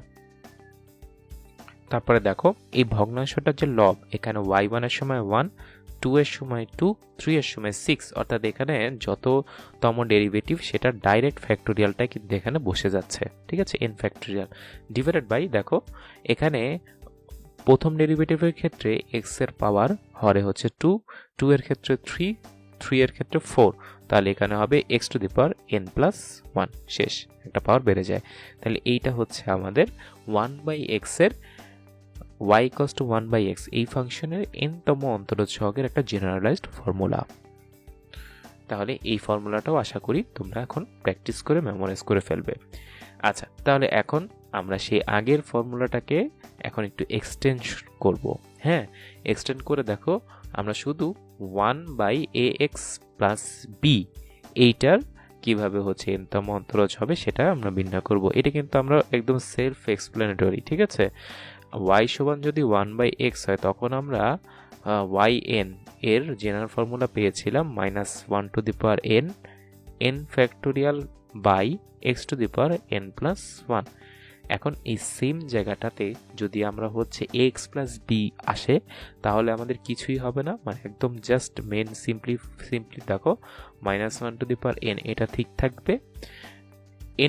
তারপরে দেখো এই ভগ্নাংশটার যে লব, এখানে y1 এর সময় 1, 2 এর সময় 2, 3 এর সময় 6, অর্থাৎ এখানে যততম ডেরিভেটিভ সেটা ডাইরেক্ট ফ্যাক্টোরিয়ালটা কিন্তু এখানে বসে যাচ্ছে, ঠিক আছে, n ফ্যাক্টোরিয়াল ডিভাইডেড বাই, দেখো এখানে প্রথম ডেরিভেটিভের ক্ষেত্রে x এর পাওয়ার হরে হচ্ছে 2, 2 এর ক্ষেত্রে 3, 3 এর ক্ষেত্রে 4, তাহলে এখানে হবে x to the power n+1, শেষ একটা পাওয়ার বেড়ে যায়। তাহলে এইটা হচ্ছে আমাদের 1/x এর y ইকুয়ালস টু 1/x এই ফাংশনের nতম অন্তরজ সহগের একটা জেনারেলাইজড ফর্মুলা। তাহলে এই ফর্মুলাটাও আশা করি তোমরা এখন প্র্যাকটিস করে মেমোরাইজ করে ফেলবে। আচ্ছা তাহলে এখন আমরা সেই আগের ফর্মুলাটাকে এখন একটু এক্সটেন্ড করব। হ্যাঁ এক্সটেন্ড করে দেখো আমরা শুধু 1/ax প্লাস b এইটার কিভাবে হচ্ছে nতম অন্তরজ হবে সেটা আমরা নির্ণয় করব। এটা কিন্তু আমরা একদম সেলফ এক্সপ্লেনেটরি, ঠিক আছে। y সমান যদি 1/x হয় তখন আমরা yn এর জেনারেল ফর্মুলা পেয়েছিলাম -1 to the power n factorial by x to the power n+1। এখন এই সেম জায়গাটাতে যদি আমরা হচ্ছে ax প্লাস b আসে তাহলে আমাদের কিছুই হবে না, মানে একদম জাস্ট মেন সিম্পলি দেখো -1 টু দি পাওয়ার n এটা ঠিক থাকবে,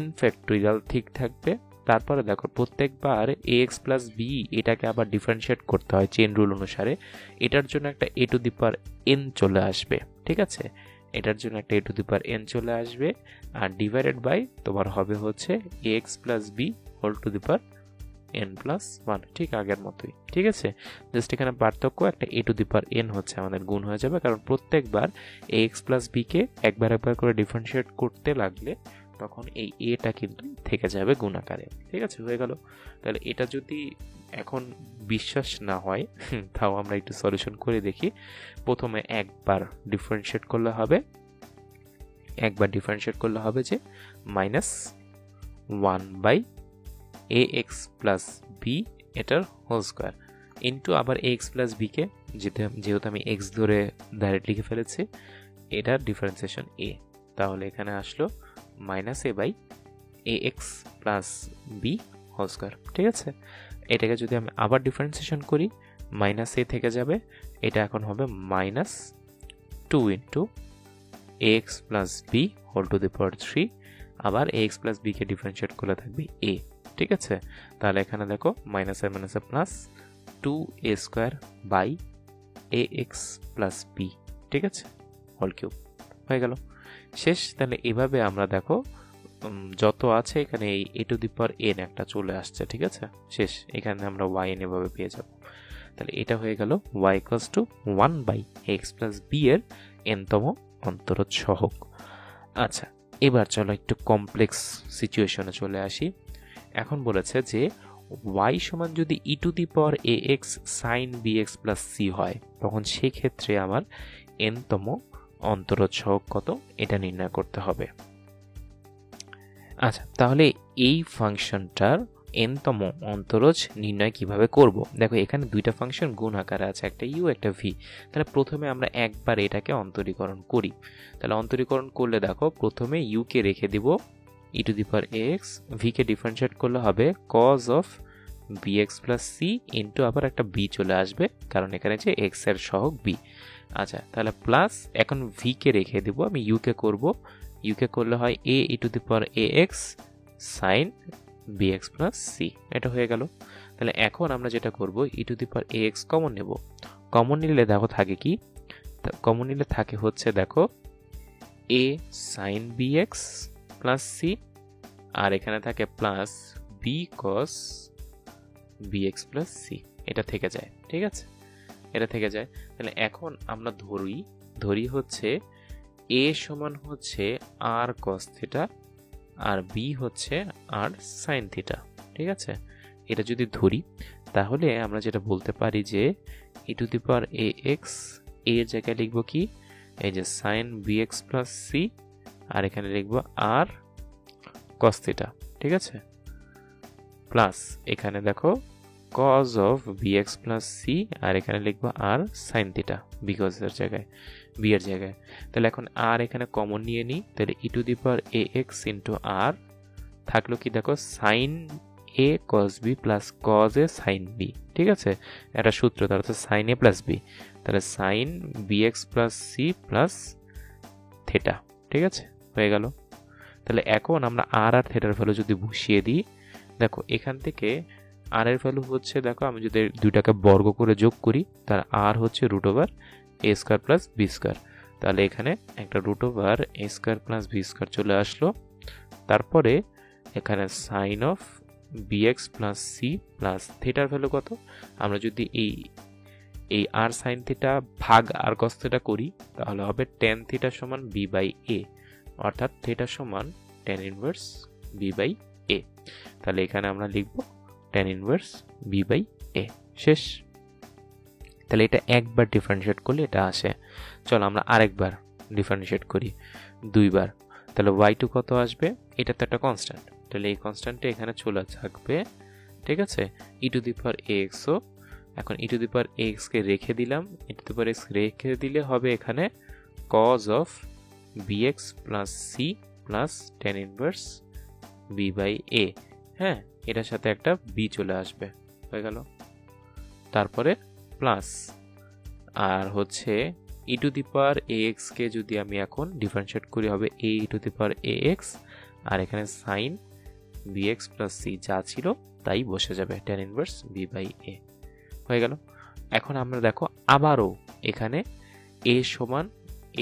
n ফ্যাক্টোরিয়াল ঠিক থাকবে, তারপরে দেখো প্রত্যেকবার ax প্লাস b এটাকে আবার ডিফারেন্সিয়েট করতে হয় চেইন রুল অনুসারে, এটার জন্য একটা a to the power n চলে আসবে, ঠিক আছে। এটার জন্য একটা a to the power n চলে আসবে, আর ডিভাইডেড বাই তোমার হবে হচ্ছে ax plus b whole to the power n plus 1, ঠিক আগের মতোই। ঠিক আছে, জাস্ট এখানে পার্থক্য একটা a to the power n হচ্ছে আমাদের গুণ হয়ে যাবে, কারণ প্রত্যেকবার ax প্লাস b কে একবার একবার করে ডিফারেন্সিয়েট করতে লাগলে তখন এই এটা কিন্তু থেকে যাবে গুণ আকারে। ঠিক আছে, হয়ে গেল। তাহলে এটা যদি এখন বিশ্বাস না হয় তাও আমরা একটু সলিউশন করে দেখি। প্রথমে একবার ডিফারেন্সিয়েট করলে হবে যে মাইনাস 1/ax প্লাস b এটার হোল স্কোয়ার ইন্টু আবার ax প্লাস b কে যেহেতু আমি x ধরে ডাইরেক্ট লিখে ফেলেছি, এটার ডিফারেন্সিয়েশন a, তাহলে এখানে আসলো minus a/ax plus b whole square. ঠিক আছে, এটাকে যদি আমি আবার ডিফারেন্সিয়েশন করি, মাইনাস a থেকে যাবে, এটা এখন হবে minus 2 into ax plus b whole to the power 3, আবার ax প্লাস b কে ডিফারেন্সিয়েট করলে থাকবে a। ঠিক আছে, তাহলে এখানে দেখো মাইনাসে মাইনাসে plus 2a square by ax plus b, ঠিক আছে, হোল কিউব হয়ে গেল, শেষ। তাহলে এভাবে আমরা দেখো যত আছে এখানে এই a to the power n একটা চলে আসছে। ঠিক আছে, শেষ, এখানে আমরা yn এভাবে পেয়ে যাব। তাহলে এটা হয়ে গেল y equals two 1/x plus b এর n তম অন্তরজ সহগ। আচ্ছা, এবার চলো একটু কমপ্লেক্স সিচুয়েশনে চলে আসি। এখন বলেছে যে y সমান যদি e to the power ax sin bx plus c হয়, তখন সেক্ষেত্রে আমার n-তম অন্তরজ সহগ কত এটা নির্ণয় করতে হবে। আচ্ছা, তাহলে এই ফাংশনটার n-তম অন্তরজ নির্ণয় কিভাবে করব? দেখো এখানে দুইটা ফাংশন গুণ আকারে আছে, একটা u একটা v। তাহলে প্রথমে আমরা একবার এটাকে অন্তরীকরণ করি। তাহলে অন্তরীকরণ করলে দেখো প্রথমে u কে রেখে দিব e to the power ax, v K differentiate করলে হবে cos of bx plus c into আবার একটা b চলে আসবে, কারণ এখানে যে x এর সহগ b। আচ্ছা, তাহলে প্লাস এখন v কে রেখে দিব, আমি u কে করব, u কে করলে হয় a e to the power ax sin bx plus c, এটা হয়ে গেল। তাহলে এখন আমরা যেটা করব, e to the power ax common নেব। কমন নিলে দেখো থাকে কি, কমন নিলে থাকে হচ্ছে দেখো a sin bx plus c, আর এখানে থাকে plus b cos bx plus c, এটা থেকে যায়। ঠিক আছে, এটা থেকে যায়। তাহলে এখন আমরা ধরি হচ্ছে a সমান হচ্ছে r cos থিটা আর b হচ্ছে r sin থিটা। ঠিক আছে, এটা যদি ধরি তাহলে আমরা যেটা বলতে পারি যে e to the power ax এর জায়গায় লিখব কি, এই যে sin bx প্লাস c, আর এখানে লিখব r cos থিটা। ঠিক আছে, প্লাস এখানে দেখো cos of bx plus c, আর এখানে লিখব r sin থিটা বিকজ এর জায়গায়, b এর জায়গায়। তাহলে এখন r এখানে কমন নিয়ে নিই, তাহলে e to the power ax into r থাকলো কি দেখো sin a cos b plus cos a sin b। ঠিক আছে, এটা সূত্র, তার হচ্ছে sin a প্লাস b, তাহলে sin bx plus c plus theta. ঠিক আছে, হয়ে গেল। তাহলে এখন আমরা r আর থিটার ভ্যালু যদি বসিয়ে দিই, দেখো এখান থেকে r এর ভ্যালু হচ্ছে, দেখো আমি যদি দুইটাকে বর্গ করে যোগ করি, তার r হচ্ছে root over a square plus b square. তাহলে এখানে একটা root over a square plus b square চলে আসলো। তারপরে এখানে sine of bx plus c plus থিটার ভ্যালু কত, আমরা যদি এই r সাইন থিটা ভাগ r cos থিটা করি, তাহলে হবে tan থিটা সমান b বাই a, অর্থাৎ থিটা সমান tan inverse b by a। তাহলে এখানে আমরা লিখব tan inverse b by a, শেষ। তাহলে এটা একবার ডিফারেন্সিয়েট করলে এটা আসে। চলো আমরা আরেকবার ডিফারেন্সিয়েট করি, দুইবার। তাহলে y2 কত আসবে, এটা তো একটা কনস্ট্যান্ট, তাহলে এই কনস্ট্যান্টটা এখানে চলে থাকবে। ঠিক আছে, e to the power ax, ও এখন e to the power ax কে রেখে দিলাম, e to the power x রেখে দিলে হবে এখানে cos of bx plus c plus tan inverse b by a। হ্যাঁ, এটার সাথে একটা b চলে আসবে, হয়ে গেল। তারপরে প্লাস আর হচ্ছে e to the power ax কে যদি আমি এখন ডিফারেন্সিয়েট করি হবে a e to the power ax, আর এখানে sin bx প্লাস c যা ছিল তাই বসে যাবে, tan inverse b by a, হয়ে গেল। এখন আমরা দেখো আবারও এখানে a সমান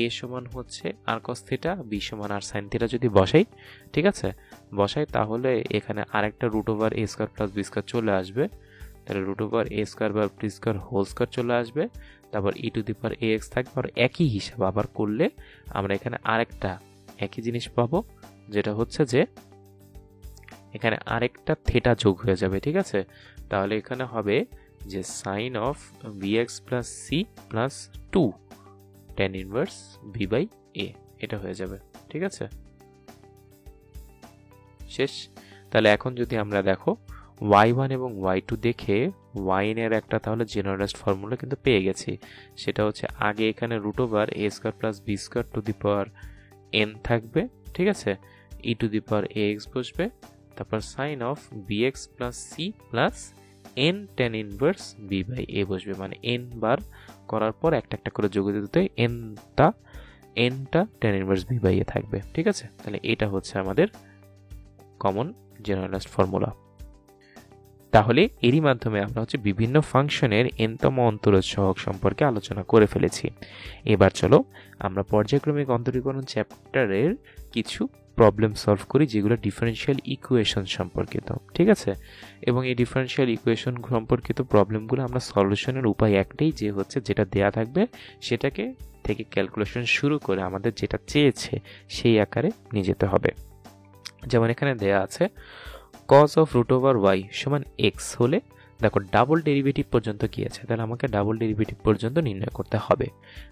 এ সমান হচ্ছে আর কস থিটা, বি সমান আর সাইন থিটা যদি বসাই, ঠিক আছে, বসাই, তাহলে এখানে আরেকটা root over a square plus b square চলে আসবে। তাহলে রুট ওভার এ স্কোয়ার বা বি স্কোয়ার হোল স্কোয়ার চলে আসবে, তারপর ই two the power A x থাকবে। আর একই হিসাব আবার করলে আমরা এখানে আরেকটা একই জিনিস পাবো, যেটা হচ্ছে যে এখানে আরেকটা থিটা যোগ হয়ে যাবে, ঠিক আছে। তাহলে এখানে হবে যে sine of B X plus C plus 2 tan inverse B by A, এটা হয়ে যাবে, ঠিক আছে, শেষ। তাহলে এখন যদি আমরা দেখো y1 এবং y2 দেখে yn এর একটা তাহলে জেনারেলাইজড ফর্মুলা কিন্তু পেয়ে গেছি। সেটা হচ্ছে আগে এখানে root over a square plus b square to the power n থাকবে, ঠিক আছে, ই two the power A X বসবে, তারপর sine of B X plus C plus n tan inverse B by A বসবে, মানে n বার করার পর একটা একটা করে যোগ দিতে nটা tan ইনভার্স বি বাই এ থাকবে, ঠিক আছে। তাহলে এটা হচ্ছে আমাদের কমন জেনারেলাইজড ফর্মুলা। তাহলে এরই মাধ্যমে আমরা হচ্ছে বিভিন্ন ফাংশনের nতম অন্তরজ সহগ সম্পর্কে আলোচনা করে ফেলেছি। এবার চলো আমরা পর্যায়ক্রমিক অন্তরীকরণ চ্যাপ্টারের কিছু প্রবলেম সলভ করি, যেগুলো ডিফারেনশিয়াল ইকুয়েশন সম্পর্কিত, ঠিক আছে। এবং এই ডিফারেনশিয়াল ইকুয়েশন সম্পর্কিত প্রবলেমগুলো আমরা সলিউশনের উপায় একটাই, যে হচ্ছে যেটা দেয়া থাকবে সেটাকে থেকে ক্যালকুলেশন শুরু করে আমাদের যেটা চেয়েছে সেই আকারে নিয়ে যেতে হবে। যেমন এখানে দেয়া আছে cos of root over y সমান এক্স হলে দেখো ডাবল ডেরিভেটিভ পর্যন্ত কি আছে, তাহলে আমাকে ডাবল ডেরিভেটিভ পর্যন্ত নির্ণয় করতে হবে,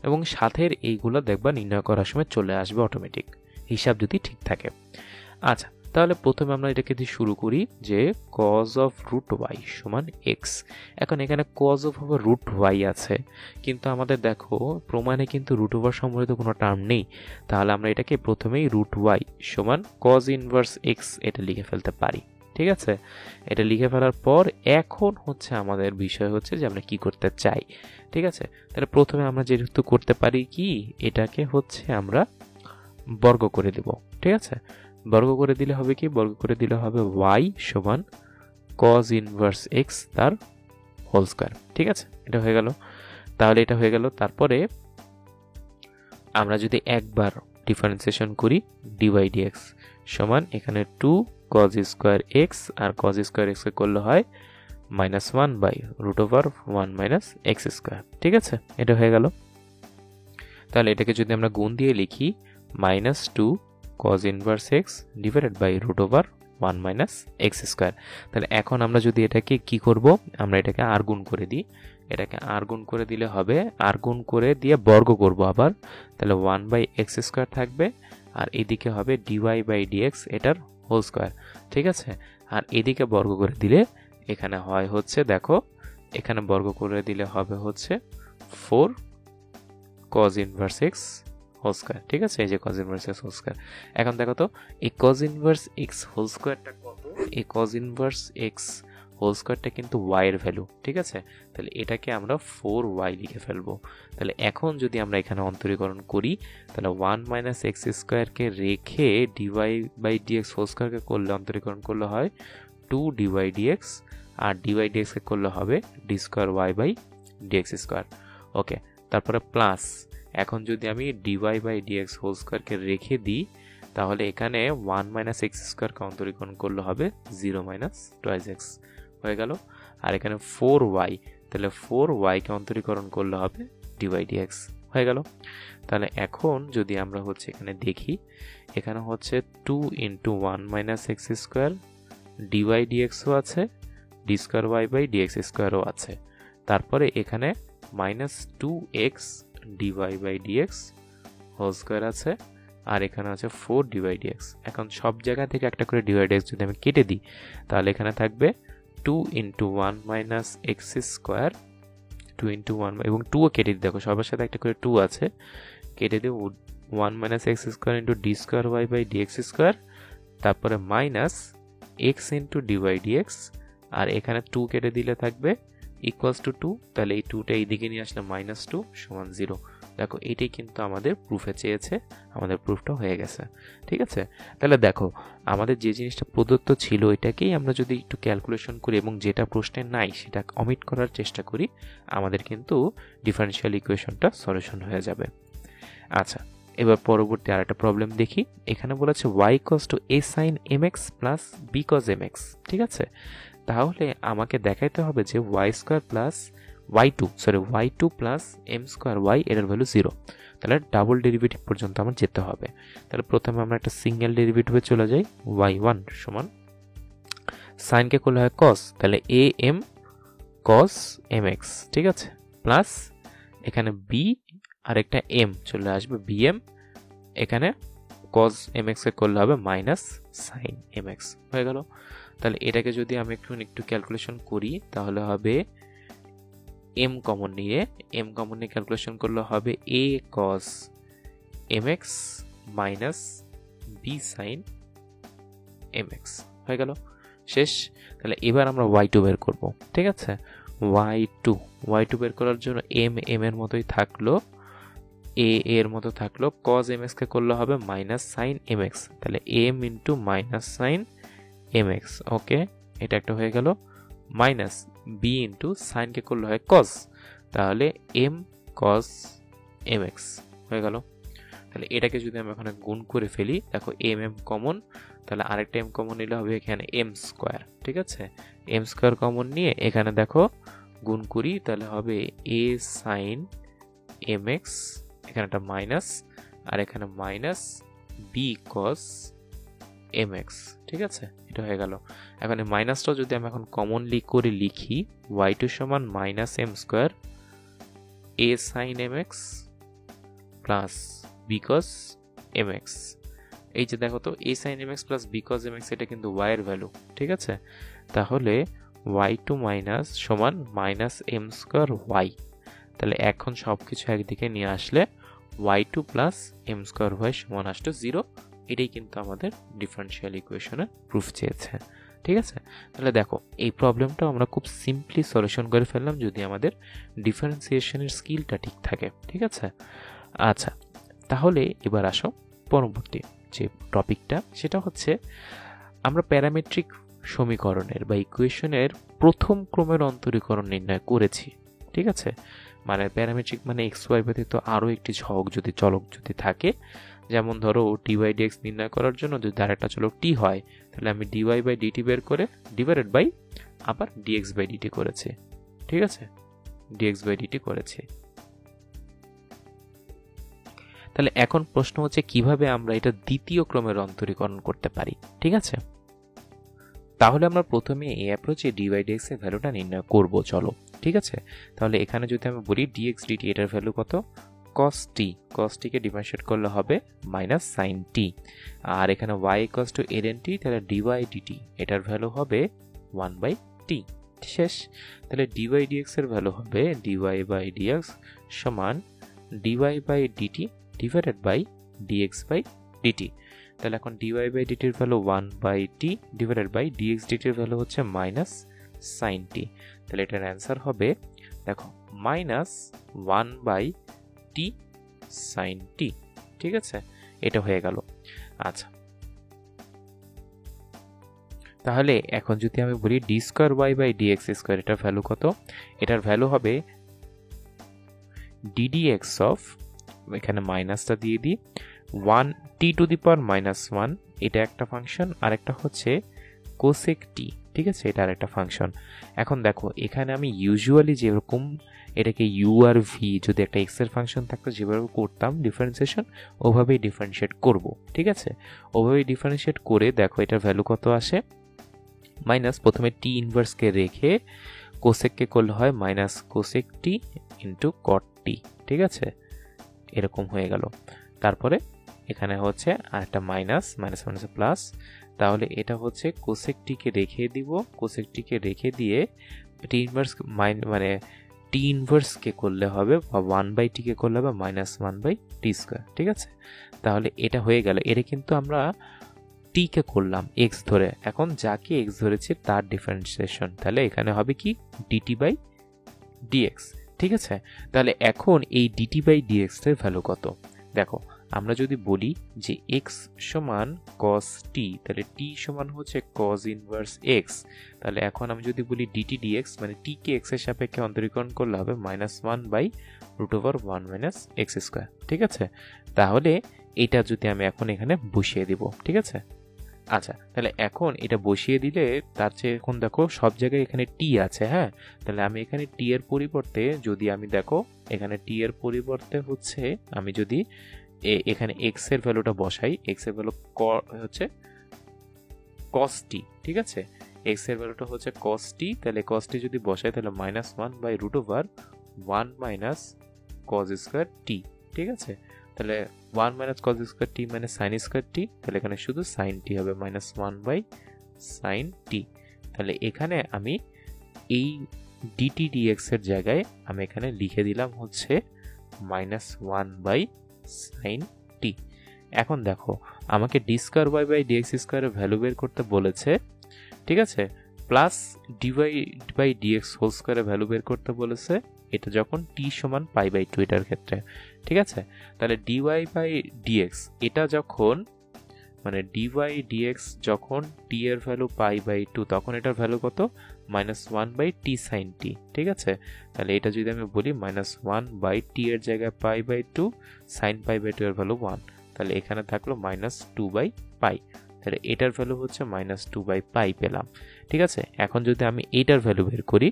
এবং সাথের এইগুলো দেখবা নির্ণয় করার সময় চলে আসবে অটোমেটিক, হিসাব যদি ঠিক থাকে। আচ্ছা, তাহলে প্রথমে আমরা এটাকে দিয়ে শুরু করি যে cos অফ রুট ওয়াই সমান এক্স। এখন এখানে cos অফ রুট ওয়াই আছে, কিন্তু আমাদের দেখো প্রমাণে কিন্তু রুট ওভার সম্বলিত কোনো টার্ম নেই, তাহলে আমরা এটাকে প্রথমেই রুট ওয়াই সমান cos ইনভার্স এক্স এটা লিখে ফেলতে পারি, ঠিক আছে। এটা লিখে ফেলার পর এখন হচ্ছে আমাদের বিষয় হচ্ছে যে আমরা কি করতে চাই, ঠিক আছে। তাহলে প্রথমে আমরা যেহেতু করতে পারি কি, এটাকে হচ্ছে আমরা বর্গ করে দেব, ঠিক আছে। বর্গ করে দিলে হবে কি, বর্গ করে দিলে হবে y সমান cos ইনভার্স x তার হোল স্কয়ার, ঠিক আছে, এটা হয়ে গেল। তাহলে এটা হয়ে গেল। তারপরে আমরা যদি একবার ডিফারেন্সিয়েশন করি dy dx সমান এখানে 2 cos স্কয়ার x আর cos স্কয়ার x কে করলে হয় -1 by root over 1 minus x square, ঠিক আছে, এটা হয়ে গেল। তাহলে এটাকে যদি আমরা গুণ দিয়ে লিখি -2 cos inverse x divided by root over 1 minus x square. তাহলে এখন আমরা যদি এটাকে কি করব, আমরা এটাকে আর গুণ করে দিই, এটাকে আর গুণ করে দিলে হবে, আর গুণ করে দিয়ে বর্গ করব আবার, তাহলে 1 বাই x স্কয়ার থাকবে, আর এদিকে হবে dy বাই dx এটার হোল স্কয়ার, ঠিক আছে। আর এদিকে বর্গ করে দিলে এখানে হয় হচ্ছে, দেখো এখানে বর্গ করে দিলে হবে হচ্ছে 4 cos inverse x whole square, ঠিক আছে, এই যে cos inverse x whole square. এখন দেখো তো এই cos ইনভার্স x হোল স্কয়ারটা কত, এই cos ইনভার্স x হোল স্কয়ারটা কিন্তু y এর ভ্যালু, ঠিক আছে। তাহলে এটাকে আমরা 4y লিখে ফেলবো। তাহলে এখন যদি আমরা এখানে অন্তরীকরণ করি, তাহলে 1 মাইনাস x স্কয়ারকে রেখে dy বাই dx হোল স্কয়ারকে করলে অন্তরীকরণ করলে হয় 2 dy dx, আর dy dx কে করলে হবে d square y by dx square, okay. তারপরে প্লাস, এখন যদি আমি dy বাই dx হোল স্কয়ারকে রেখে দিই, তাহলে এখানে 1 মাইনাস x স্কয়ারকে অন্তরীকরণ করলে হবে 0 মাইনাস টুয়াইস x হয়ে গেল। আর এখানে 4y, তাহলে 4y কে অন্তরীকরণ করলে হবে dy dx হয়ে গেল। তাহলে এখন যদি আমরা হচ্ছে এখানে দেখি, এখানে হচ্ছে 2 into 1 minus x square dy dx ও আছে, d square y by dx স্কয়ারও আছে, তারপরে এখানে minus 2x dy by dx whole square আছে, আর এখানে আছে 4 dy dx। এখন সব জায়গা থেকে একটা করে dy dx যদি আমি কেটে দিই, তাহলে এখানে থাকবে 2 into 1 minus x square, 2 into 1 এবং 2ও কেটে দিই, দেখো সবার সাথে একটা করে 2 আছে, কেটে দিই 1 minus x square into d square y by dx square, তারপরে minus x into dy dx, আর এখানে 2 কেটে দিলে থাকবে ইকুয়ালস টু 2, তাহলে এই 2টা এইদিকে নিয়ে আসলে -2 সমান 0। দেখো এটাই কিন্তু আমাদের প্রুফে চেয়েছে, আমাদের প্রুফটা হয়ে গেছে, ঠিক আছে। তাহলে দেখো আমাদের যে জিনিসটা প্রদত্ত ছিল এটাকেই আমরা যদি একটু ক্যালকুলেশন করি এবং যেটা প্রশ্নে নাই সেটা অমিট করার চেষ্টা করি, আমাদের কিন্তু ডিফারেনশিয়াল ইকুয়েশনটা সলিউশন হয়ে যাবে। আচ্ছা, এবার পরবর্তী আরেকটা প্রবলেম দেখি। এখানে বলেছে y = a sin mx plus b cos mx, ঠিক আছে? তাহলে আমাকে দেখাইতে হবে যে y2 plus m square y এর ভ্যালু 0। তাহলে ডাবল ডেরিভেটিভ পর্যন্ত আমার যেতে হবে। তাহলে প্রথমে আমরা একটা সিঙ্গেল ডেরিভেটিভে চলে যাই। y1 সমান সাইনকে করলে হয় cos, তাহলে am cos mx, ঠিক আছে, প্লাস এখানে b আর একটা m চলে আসবে bm, এখানে cos mx কে করলে হবে মাইনাস sin mx হয়ে গেল। তাহলে এটাকে যদি আমি একটু ক্যালকুলেশন করি তাহলে হবে m কমন নিয়ে ক্যালকুলেশন করলে হবে a cos mx minus b sin mx হয়ে গেল, শেষ। তাহলে এবার আমরা y2 বের করব, ঠিক আছে? y2 বের করার জন্য m এর মতোই থাকলো, a এর মতো থাকলো, cos mx কে করলে হবে মাইনাস sin mx, তাহলে m into minus sin mx, ওকে, এটা একটা হয়ে গেল, মাইনাস b ইন্টু সাইন কে করলে হয় cos, তাহলে m cos mx হয়ে গেল। তাহলে এটাকে যদি আমি এখানে গুণ করে ফেলি, দেখো m কমন, তাহলে আরেকটা m কমন নিলে হবে এখানে m স্কয়ার, ঠিক আছে? m স্কয়ার কমন নিয়ে এখানে দেখো গুণ করি, তাহলে হবে a sin mx, এখানে একটা মাইনাস আর এখানে মাইনাস b cos mx, ঠিক আছে? এটা হয়ে গেল। এখন এই মাইনাসটাও যদি আমি এখন কমনলি করে লিখি, y2 সমান minus m square a sin mx plus b cos mx। এই যে দেখো তো a sin mx plus b cos mx এটা কিন্তু y এর ভ্যালু, ঠিক আছে? তাহলে y2 মাইনাস সমান মাইনাস m স্কয়ার y। তাহলে এখন সবকিছু একদিকে নিয়ে আসলে y2 plus m square y সমান আসলে 0। এটাই কিন্তু আমাদের ডিফারেনশিয়াল ইকুয়েশনের প্রুফ চেয়েছে, ঠিক আছে? তাহলে দেখো এই প্রবলেমটা আমরা খুব সিম্পলি সলিউশন করে ফেললাম যদি আমাদের ডিফারেন্সিয়েশনের স্কিলটা ঠিক থাকে, ঠিক আছে? আচ্ছা, তাহলে এবার আসো পরবর্তী যে টপিকটা, সেটা হচ্ছে আমরা প্যারামেট্রিক সমীকরণের বা ইকুয়েশনের প্রথম ক্রমের অন্তরীকরণ নির্ণয় করেছি, ঠিক আছে? মানে প্যারামেট্রিক মানে এক্স ওয়াই ব্যতীত আরও একটি চলক যদি থাকে, যেমন ধরো dy/dx নির্ণয় করার জন্য যদি আরেকটা চলক t হয়, তাহলে আমি dy/dt বের করে ডিভাইডেড বাই আবার dx/dt করেছি, ঠিক আছে? dx/dt করেছি। তাহলে এখন প্রশ্ন হচ্ছে কিভাবে আমরা এটা দ্বিতীয় ক্রমের অন্তরীকরণ করতে পারি, ঠিক আছে? তাহলে আমরা প্রথমে এই অ্যাপ্রোচে dy/dx এর ভ্যালুটা নির্ণয় করব, চলো, ঠিক আছে? তাহলে এখানে যদি আমি বলি dx/dt এটার ভ্যালু কত? cos t কে ডিফারেন্সিয়েট করলে হবে মাইনাস sin t, আর এখানে y = ln t, তাহলে dy/dt এটার ভ্যালু হবে 1/t, শেষ। তাহলে dy/dx এর ভ্যালু হবে dy/dx সমান dy/dt ডিভাইডেড বাই dx/dt। তাহলে এখন dy/dt এর value 1/t divided by dx/dt এর ভ্যালু হচ্ছে মাইনাস sin t। তাহলে এটার অ্যান্সার হবে দেখো মাইনাস 1/t sin t, ঠিক আছে? এটা হয়ে গেল। আচ্ছা, তাহলে এখন যদি আমি বলি d²y/dx², এটার ভ্যালু কত? এটার ভ্যালু হবে ddx অফ, এখানে মাইনাসটা দিয়ে দিই, 1t⁻⁻1, এটা একটা ফাংশন, আর একটা হচ্ছে কোসেক t, ঠিক আছে? এটা আরেকটা ফাংশন। এখন দেখো এখানে আমি ইউজুয়ালি যেরকম এটাকে u আর v যদি একটা x এর ফাংশন থাকতো যেভাবে করতাম ডিফারেন্সিয়েশন, ওভাবেই ডিফারেন্সিয়েট করব, ঠিক আছে? ওভাবেই ডিফারেন্সিয়েট করে দেখো এটার ভ্যালু কত আসে, মাইনাস প্রথমে t ইনভার্সকে রেখে কোসেককে করলে হয় minus cosec t into cot t, ঠিক আছে? এরকম হয়ে গেল। তারপরে এখানে হচ্ছে আরেকটা মাইনাস প্লাস, তাহলে এটা হচ্ছে কোসেক টিকে রেখে দিব, কোসেক টিকে রেখে দিয়ে টি ইনভার্স মানে টি ইনভার্সকে করলে হবে বা 1/t কে করলে হবে মাইনাস 1/t², ঠিক আছে? তাহলে এটা হয়ে গেল। এটা কিন্তু আমরা t কে করলাম x ধরে, এখন যাকে x ধরেছে তার ডিফারেন্সিয়েশন, তাহলে এখানে হবে কি dt/dx, ঠিক আছে? তাহলে এখন এই dt/dx এর ভ্যালু কত? দেখো আমরা যদি বলি যে x সমান cos t, তাহলে t সমান হচ্ছে cos ইনভার্স x। তাহলে এখন আমি যদি বলি dt dx, মানে t কে x এর সাপেক্ষে অন্তরীকরণ করলে হবে -1/√1 - x²। ঠিক আছে, তাহলে এটা যদি আমি এখন এখানে বসিয়ে দিব। ঠিক আছে, আচ্ছা, তাহলে এখন এটা বসিয়ে দিলে তার চেয়ে এখন দেখো সব জায়গায় এখানে টি আছে। হ্যাঁ, তাহলে আমি এখানে টি এর পরিবর্তে যদি আমি দেখো এখানে টি এর পরিবর্তে হচ্ছে আমি যদি এখানে এক্স এর ভ্যালুটা বসাই, এক্স এর ভ্যালু হচ্ছে cos t। ঠিক আছে, এক্স এর ভ্যালুটা হচ্ছে cos t, তাহলে cos t যদি বসাই তাহলে -1/√1 - cos² t। ঠিক আছে, তাহলে 1 - cos² t মানে sin² t, তাহলে এখানে শুধু sin t হবে -1/sin t। তাহলে এখানে আমি এই dt dx এর জায়গায় আমি এখানে লিখে দিলাম হচ্ছে -1/sin t। এখন দেখো আমাকে d²y/dx² এর ভ্যালু বের করতে বলেছে। ঠিক আছে, প্লাস dy/dx হোল স্কয়ারের ভ্যালু বের করতে বলেছে, এটা যখন t সমান π/2 এটার ক্ষেত্রে। ঠিক আছে, তাহলে dy/dx এটা যখন মানে dy/dx যখন t এর ভ্যালু π/2 তখন এটার ভ্যালু কত? -1/t sin t। ঠিক আছে, তাহলে এটা যদি আমি বলি -1/t এর জায়গায় π/2, sin π/2 এর ভ্যালু 1, তাহলে এখানে থাকলো -2/π। তাহলে এটার ভ্যালু হচ্ছে -2/π পেলাম। ঠিক আছে, এখন যদি আমি এটার ভ্যালু বের করি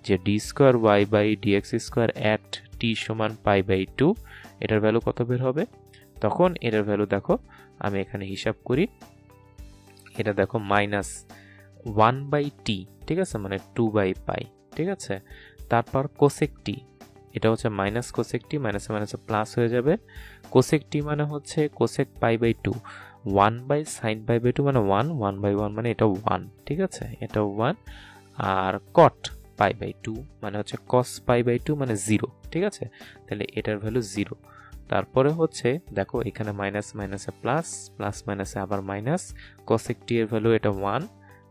যে d²y/dx² at t সমান π/2, এটার ভ্যালু কত বের হবে? তখন এটার ভ্যালু দেখো আমি এখানে হিসাব করি, এটা দেখো -1/t। ঠিক আছে, মানে 2/π। ঠিক আছে, তারপর cosec t, এটা হচ্ছে cosec t, মাইনাসে মাইনাসে প্লাস হয়ে যাবে। cosec t মানে হচ্ছে cosec π/2, 1/sin π/2 মানে 1, 1/1 মানে এটা 1। ঠিক আছে, এটা 1। আর cot π/2 মানে হচ্ছে cos π/2 মানে 0। ঠিক আছে, তাহলে এটার ভ্যালু 0। তারপরে হচ্ছে দেখো এখানে মাইনাস মাইনাসে প্লাস, প্লাস মাইনাসে আবার মাইনাস, cosec t এর ভ্যালু এটা 1,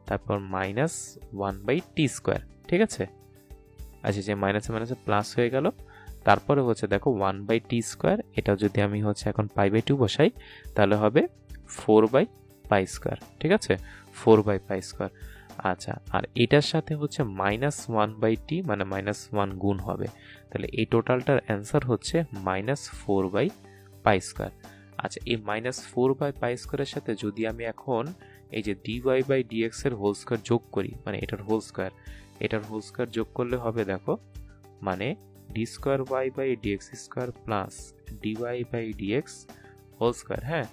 তারপর -1/t²। ঠিক আছে, আচ্ছা, যে মাইনাসে মাইনাসে প্লাস হয়ে গেল। তারপরে হচ্ছে দেখো 1/t², এটা যদি আমি হচ্ছে এখন π/2 বসাই তাহলে হবে 4/π²। ঠিক আছে, 4/π²। আচ্ছা, আর এটার সাথে হচ্ছে -1/t মানে -1 গুণ হবে, তাহলে এই টোটালটার অ্যান্সার হচ্ছে -4/π²। আচ্ছা, এই -4/π² এর সাথে যদি আমি এখন এই যে dy/dx এর হোল স্কয়ার যোগ করি, মানে এটার হোল স্কয়ার, এটার হোল স্কয়ার যোগ করলে হবে দেখো মানে d²y/dx² plus dy/dx whole square. হ্যাঁ,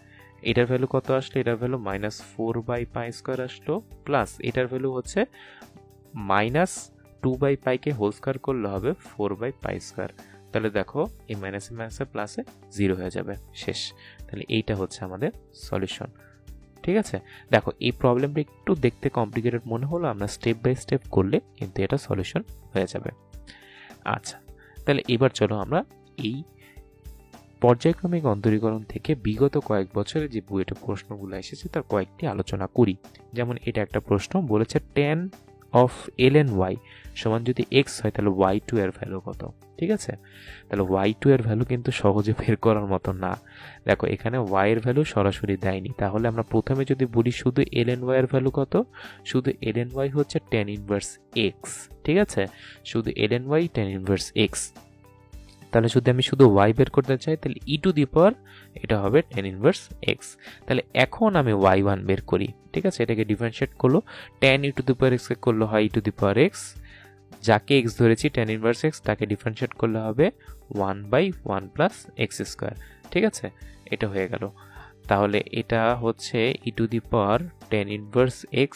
এটার ভ্যালু কত আসলো? এটার ভ্যালু -4/π² আসলো, প্লাস এটার ভ্যালু হচ্ছে -2/π কে হোল স্কয়ার করলে হবে 4/π²। তাহলে দেখো এই মাইনাসে মাইনাসে প্লাসে 0 হয়ে যাবে, শেষ। তাহলে এইটা হচ্ছে আমাদের সলিউশন। ঠিক আছে, দেখো এই প্রবলেমটা একটু দেখতে কমপ্লিকেটেড মনে হলো, আমরা স্টেপ বাই স্টেপ করলে কিন্তু এটা সলিউশন হয়ে যাবে। আচ্ছা, তাহলে এবার চলো আমরা এই পর্যায়ক্রমিক অন্তরীকরণ থেকে বিগত কয়েক বছরে যে বুয়েটে প্রশ্নগুলো এসেছে তার কয়েকটি আলোচনা করি। যেমন এটা একটা প্রশ্ন বলেছে tan of ln y সমান যদি x হয় তাহলে y2 এর ভ্যালু কত? ঠিক আছে, তাহলে y2 এর ভ্যালু কিন্তু সহজে বের করার মতো না। দেখো এখানে y এর ভ্যালু সরাসরি দেয়নি, তাহলে আমরা প্রথমে যদি বলি শুধু ln y এর ভ্যালু কত, শুধু ln y হচ্ছে tan ইনভার্স x। ঠিক আছে, শুধু ln y tan inverse x। তাহলে যদি আমি শুধু y বের করতে চাই তাহলে e টু দি পাওয়ার এটা হবে tan ইনভার্স x। তাহলে এখন আমি y1 বের করি। ঠিক আছে, এটাকে ডিফারেন্সিয়েট করলো, tan e to the power x কে করলো হয় e to the power x, যাকে x ধরেছি tan ইনভার্স x তাকে ডিফারেন্সিয়েট করলে হবে 1/1 প্লাস x²। ঠিক আছে, এটা হয়ে গেল। তাহলে এটা হচ্ছে e to the power tan inverse x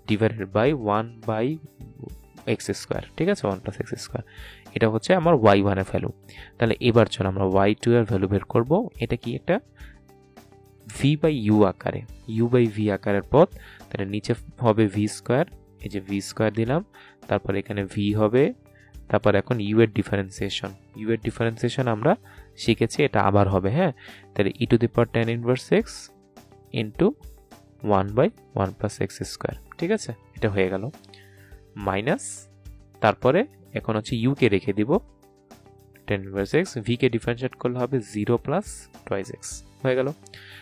divided by 1/x²। ঠিক আছে, 1 প্লাস x²। এটা হচ্ছে আমার y1 এর ভ্যালু। তাহলে এবার চলো আমরা y2 এর ভ্যালু বের করব। এটা কি একটা v/u আকারে, u/v আকারের পদ, তাহলে নিচে হবে v², এই যে v² দিলাম, তারপর এখানে v হবে, তারপর এখন u এর ডিফারেন্সিয়েশন আমরা শিখেছি, এটা আবার হবে। হ্যাঁ, তাহলে e to the power tan inverse x into 1/1 plus x²। ঠিক আছে, এটা হয়ে গেল মাইনাস, তারপরে এখন হচ্ছে u কে রেখে দিব tan ইনভার্স x, v কে ডিফারেন্সিয়েট করলে হবে 0 প্লাস টুয়াইস x হয়ে গেল।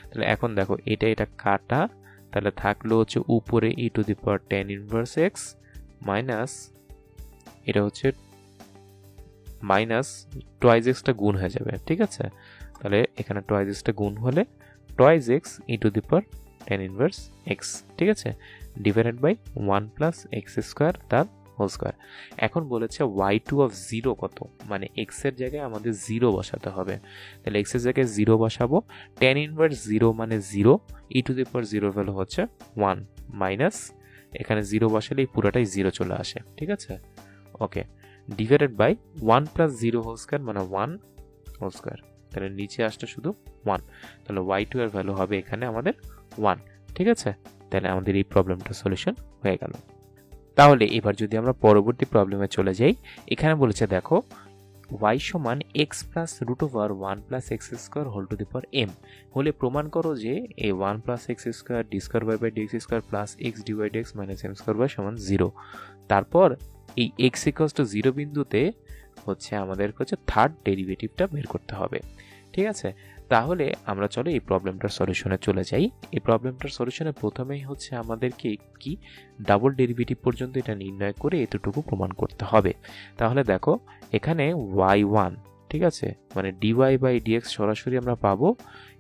তাহলে এখন দেখো এটা কাটা, তাহলে থাকলো হচ্ছে উপরে e to the power tan inverse x minus এটা হচ্ছে মাইনাস টুয়াইস x টা গুণ হয়ে যাবে, ঠিক আছে। তাহলে এখানে টুয়াইস x টা গুণ হলে twice x e to the power tan inverse x, ঠিক আছে, divided by 1 plus x square তার হোল স্কয়ার। এখন বলেছে y2 অফ 0 কত, মানে x এর জায়গায় আমাদের 0 বসাতে হবে। তাহলে x এর জায়গায় 0 বসাবো, tan ইনভার্স 0 মানে 0, e to the power 0 value হচ্ছে 1 মাইনাস এখানে 0 বসালেই পুরোটাই 0 চলে আসে, ঠিক আছে। Okay, divided by 1 plus 0 whole square মানে 1 হোল স্কয়ার। তাহলে নিচে আসছে শুধু 1, তাহলে y2 এর ভ্যালু হবে এখানে আমাদের 1, ঠিক আছে। তাহলে আমাদের এই প্রবলেমটা সলিউশন হয়ে গেল। তাহলে এবার যদি আমরা পরবর্তী প্রবলেমে চলে যাই, এখানে বলেছে দেখো y সমান x plus root over 1 plus x square whole to the power m হলে প্রমাণ করো যে এই 1 plus x square d square by by dx square plus x d by dx minus m square by সমান 0। তারপর এই x equals two 0 বিন্দুতে হচ্ছে আমাদের হচ্ছে থার্ড ডেরিভেটিভটা বের করতে হবে, ঠিক আছে। তাহলে আমরা চলো এই প্রবলেমটার সলিউশনে চলে যাই। এই প্রবলেমটার সলিউশনে প্রথমেই হচ্ছে আমাদেরকে কি ডাবল ডেরিভেটিভ পর্যন্ত এটা নির্ণয় করে এতটুকু প্রমাণ করতে হবে। তাহলে দেখো এখানে y1, ঠিক আছে, মানে dy বাই dx সরাসরি আমরা পাবো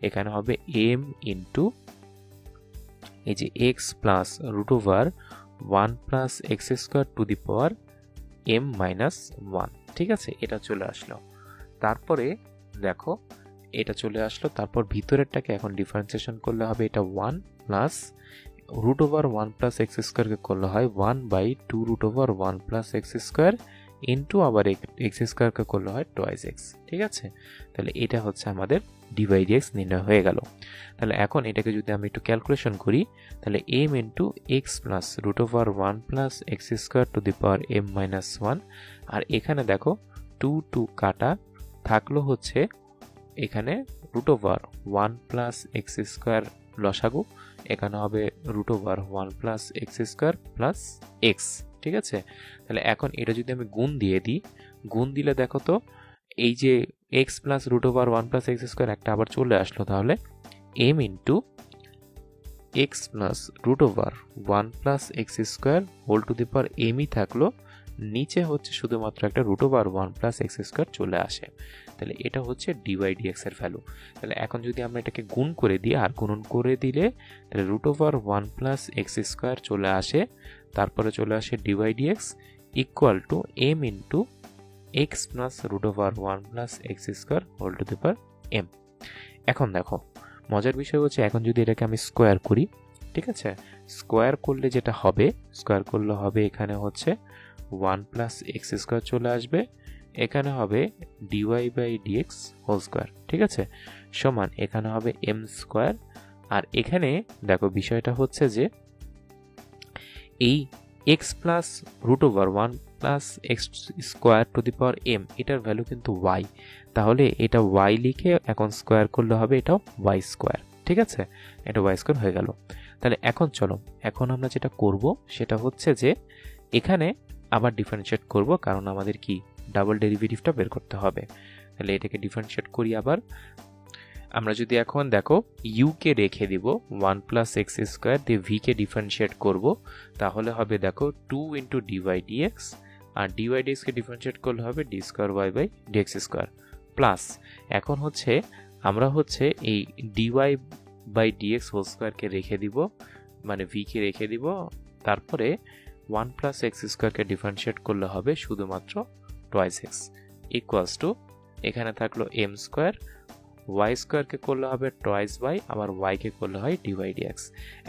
এখানে হবে m ইন্টু এই যে x plus root over 1 plus x square to the power m minus 1, ঠিক আছে, এটা চলে আসলো। তারপরে দেখো এটা চলে আসলো, তারপর ভিতরেরটাকে এখন ডিফারেন্সিয়েশন করলে হবে এটা 1 plus root over 1 plus X স্কোয়ারকে করলে হয় 1 বাই 2 root over 1 plus x square into আবার এক্স স্কোয়ারকে করলে হয় টুয়াইস এক্স, ঠিক আছে। তাহলে এটা হচ্ছে আমাদের ডি বাই ডিএক্স নির্ণয় হয়ে গেল। তাহলে এখন এটাকে যদি আমি একটু ক্যালকুলেশন করি, তাহলে m into x plus root over 1 plus x square to the power m minus 1, আর এখানে দেখো 2 কাটা থাকলো হচ্ছে এখানে root over 1 plus x square লসাগু, এখানে হবে root over 1 plus x square plus x, ঠিক আছে। তাহলে এখন এটা যদি আমি গুণ দিয়ে দিই, গুণ দিলে দেখো তো এই যে x plus root over 1 plus x square একটা আবার চলে আসলো, তাহলে m into x plus root over 1 plus x square whole to the power এমই থাকলো, নিচে হচ্ছে শুধুমাত্র একটা root over 1 plus x square চলে আসে। তাহলে এটা হচ্ছে ডি বাই ডিএক্স এর ভ্যালু। তাহলে এখন যদি আমরা এটাকে গুণ করে দিই, আর গুণন করে দিলে তাহলে root over 1 plus x square চলে আসে, তারপরে চলে আসে d by dx equal to m into x plus root over 1 plus x square whole to the power m. এখন দেখো মজার বিষয় হচ্ছে এখন যদি এটাকে আমি স্কোয়ার করি, ঠিক আছে, স্কোয়ার করলে যেটা হবে, স্কোয়ার করলে হবে এখানে হচ্ছে 1 প্লাস এক্স স্কোয়ার চলে আসবে, এখানে হবে dy by dx whole square, ঠিক আছে, সমান এখানে হবে এম স্কোয়ার। আর এখানে দেখো বিষয়টা হচ্ছে যে এই x plus root over 1 plus x square to the power m এটার ভ্যালু কিন্তু ওয়াই, তাহলে এটা ওয়াই লিখে এখন স্কোয়ার করলে হবে এটাও ওয়াই স্কোয়ার, ঠিক আছে, এটা ওয়াই স্কোয়ার হয়ে গেল। তাহলে এখন চলো এখন আমরা যেটা করব সেটা হচ্ছে যে এখানে আবার ডিফারেন্সিয়েট করব, কারণ আমাদের কি ডাবল ডেরিভেটিভটা বের করতে হবে। তাহলে এটাকে ডিফারেন্সিয়েট করি আবার। আমরা যদি এখন দেখো ইউ কে রেখে দিব 1 প্লাস এক্স স্কোয়ার দিয়ে ভি কে ডিফারেন্সিয়েট করব, তাহলে হবে দেখো 2 ইন্টু ডি বাই ডিএক্স, আর ডি বাই ডিএক্সকে ডিফারেন্সিয়েট করলে হবে D square Y by dx square plus এখন হচ্ছে আমরা হচ্ছে এই ডিওয়াই বাই ডিএক্স হোল স্কোয়ারকে রেখে দিব, মানে ভি কে রেখে দিব, তারপরে 1 প্লাস এক্স স্কোয়ারকে ডিফারেন্সিয়েট করলে হবে শুধুমাত্র টুয়াইস এক্স ইকুয়ালস টু এখানে থাকলো এম স্কোয়ার, ওয়াই স্কোয়ারকে করলে হবে টুয়াইস ওয়াই, আবার ওয়াইকে করলে হয় ডি বাই ডিএক্স।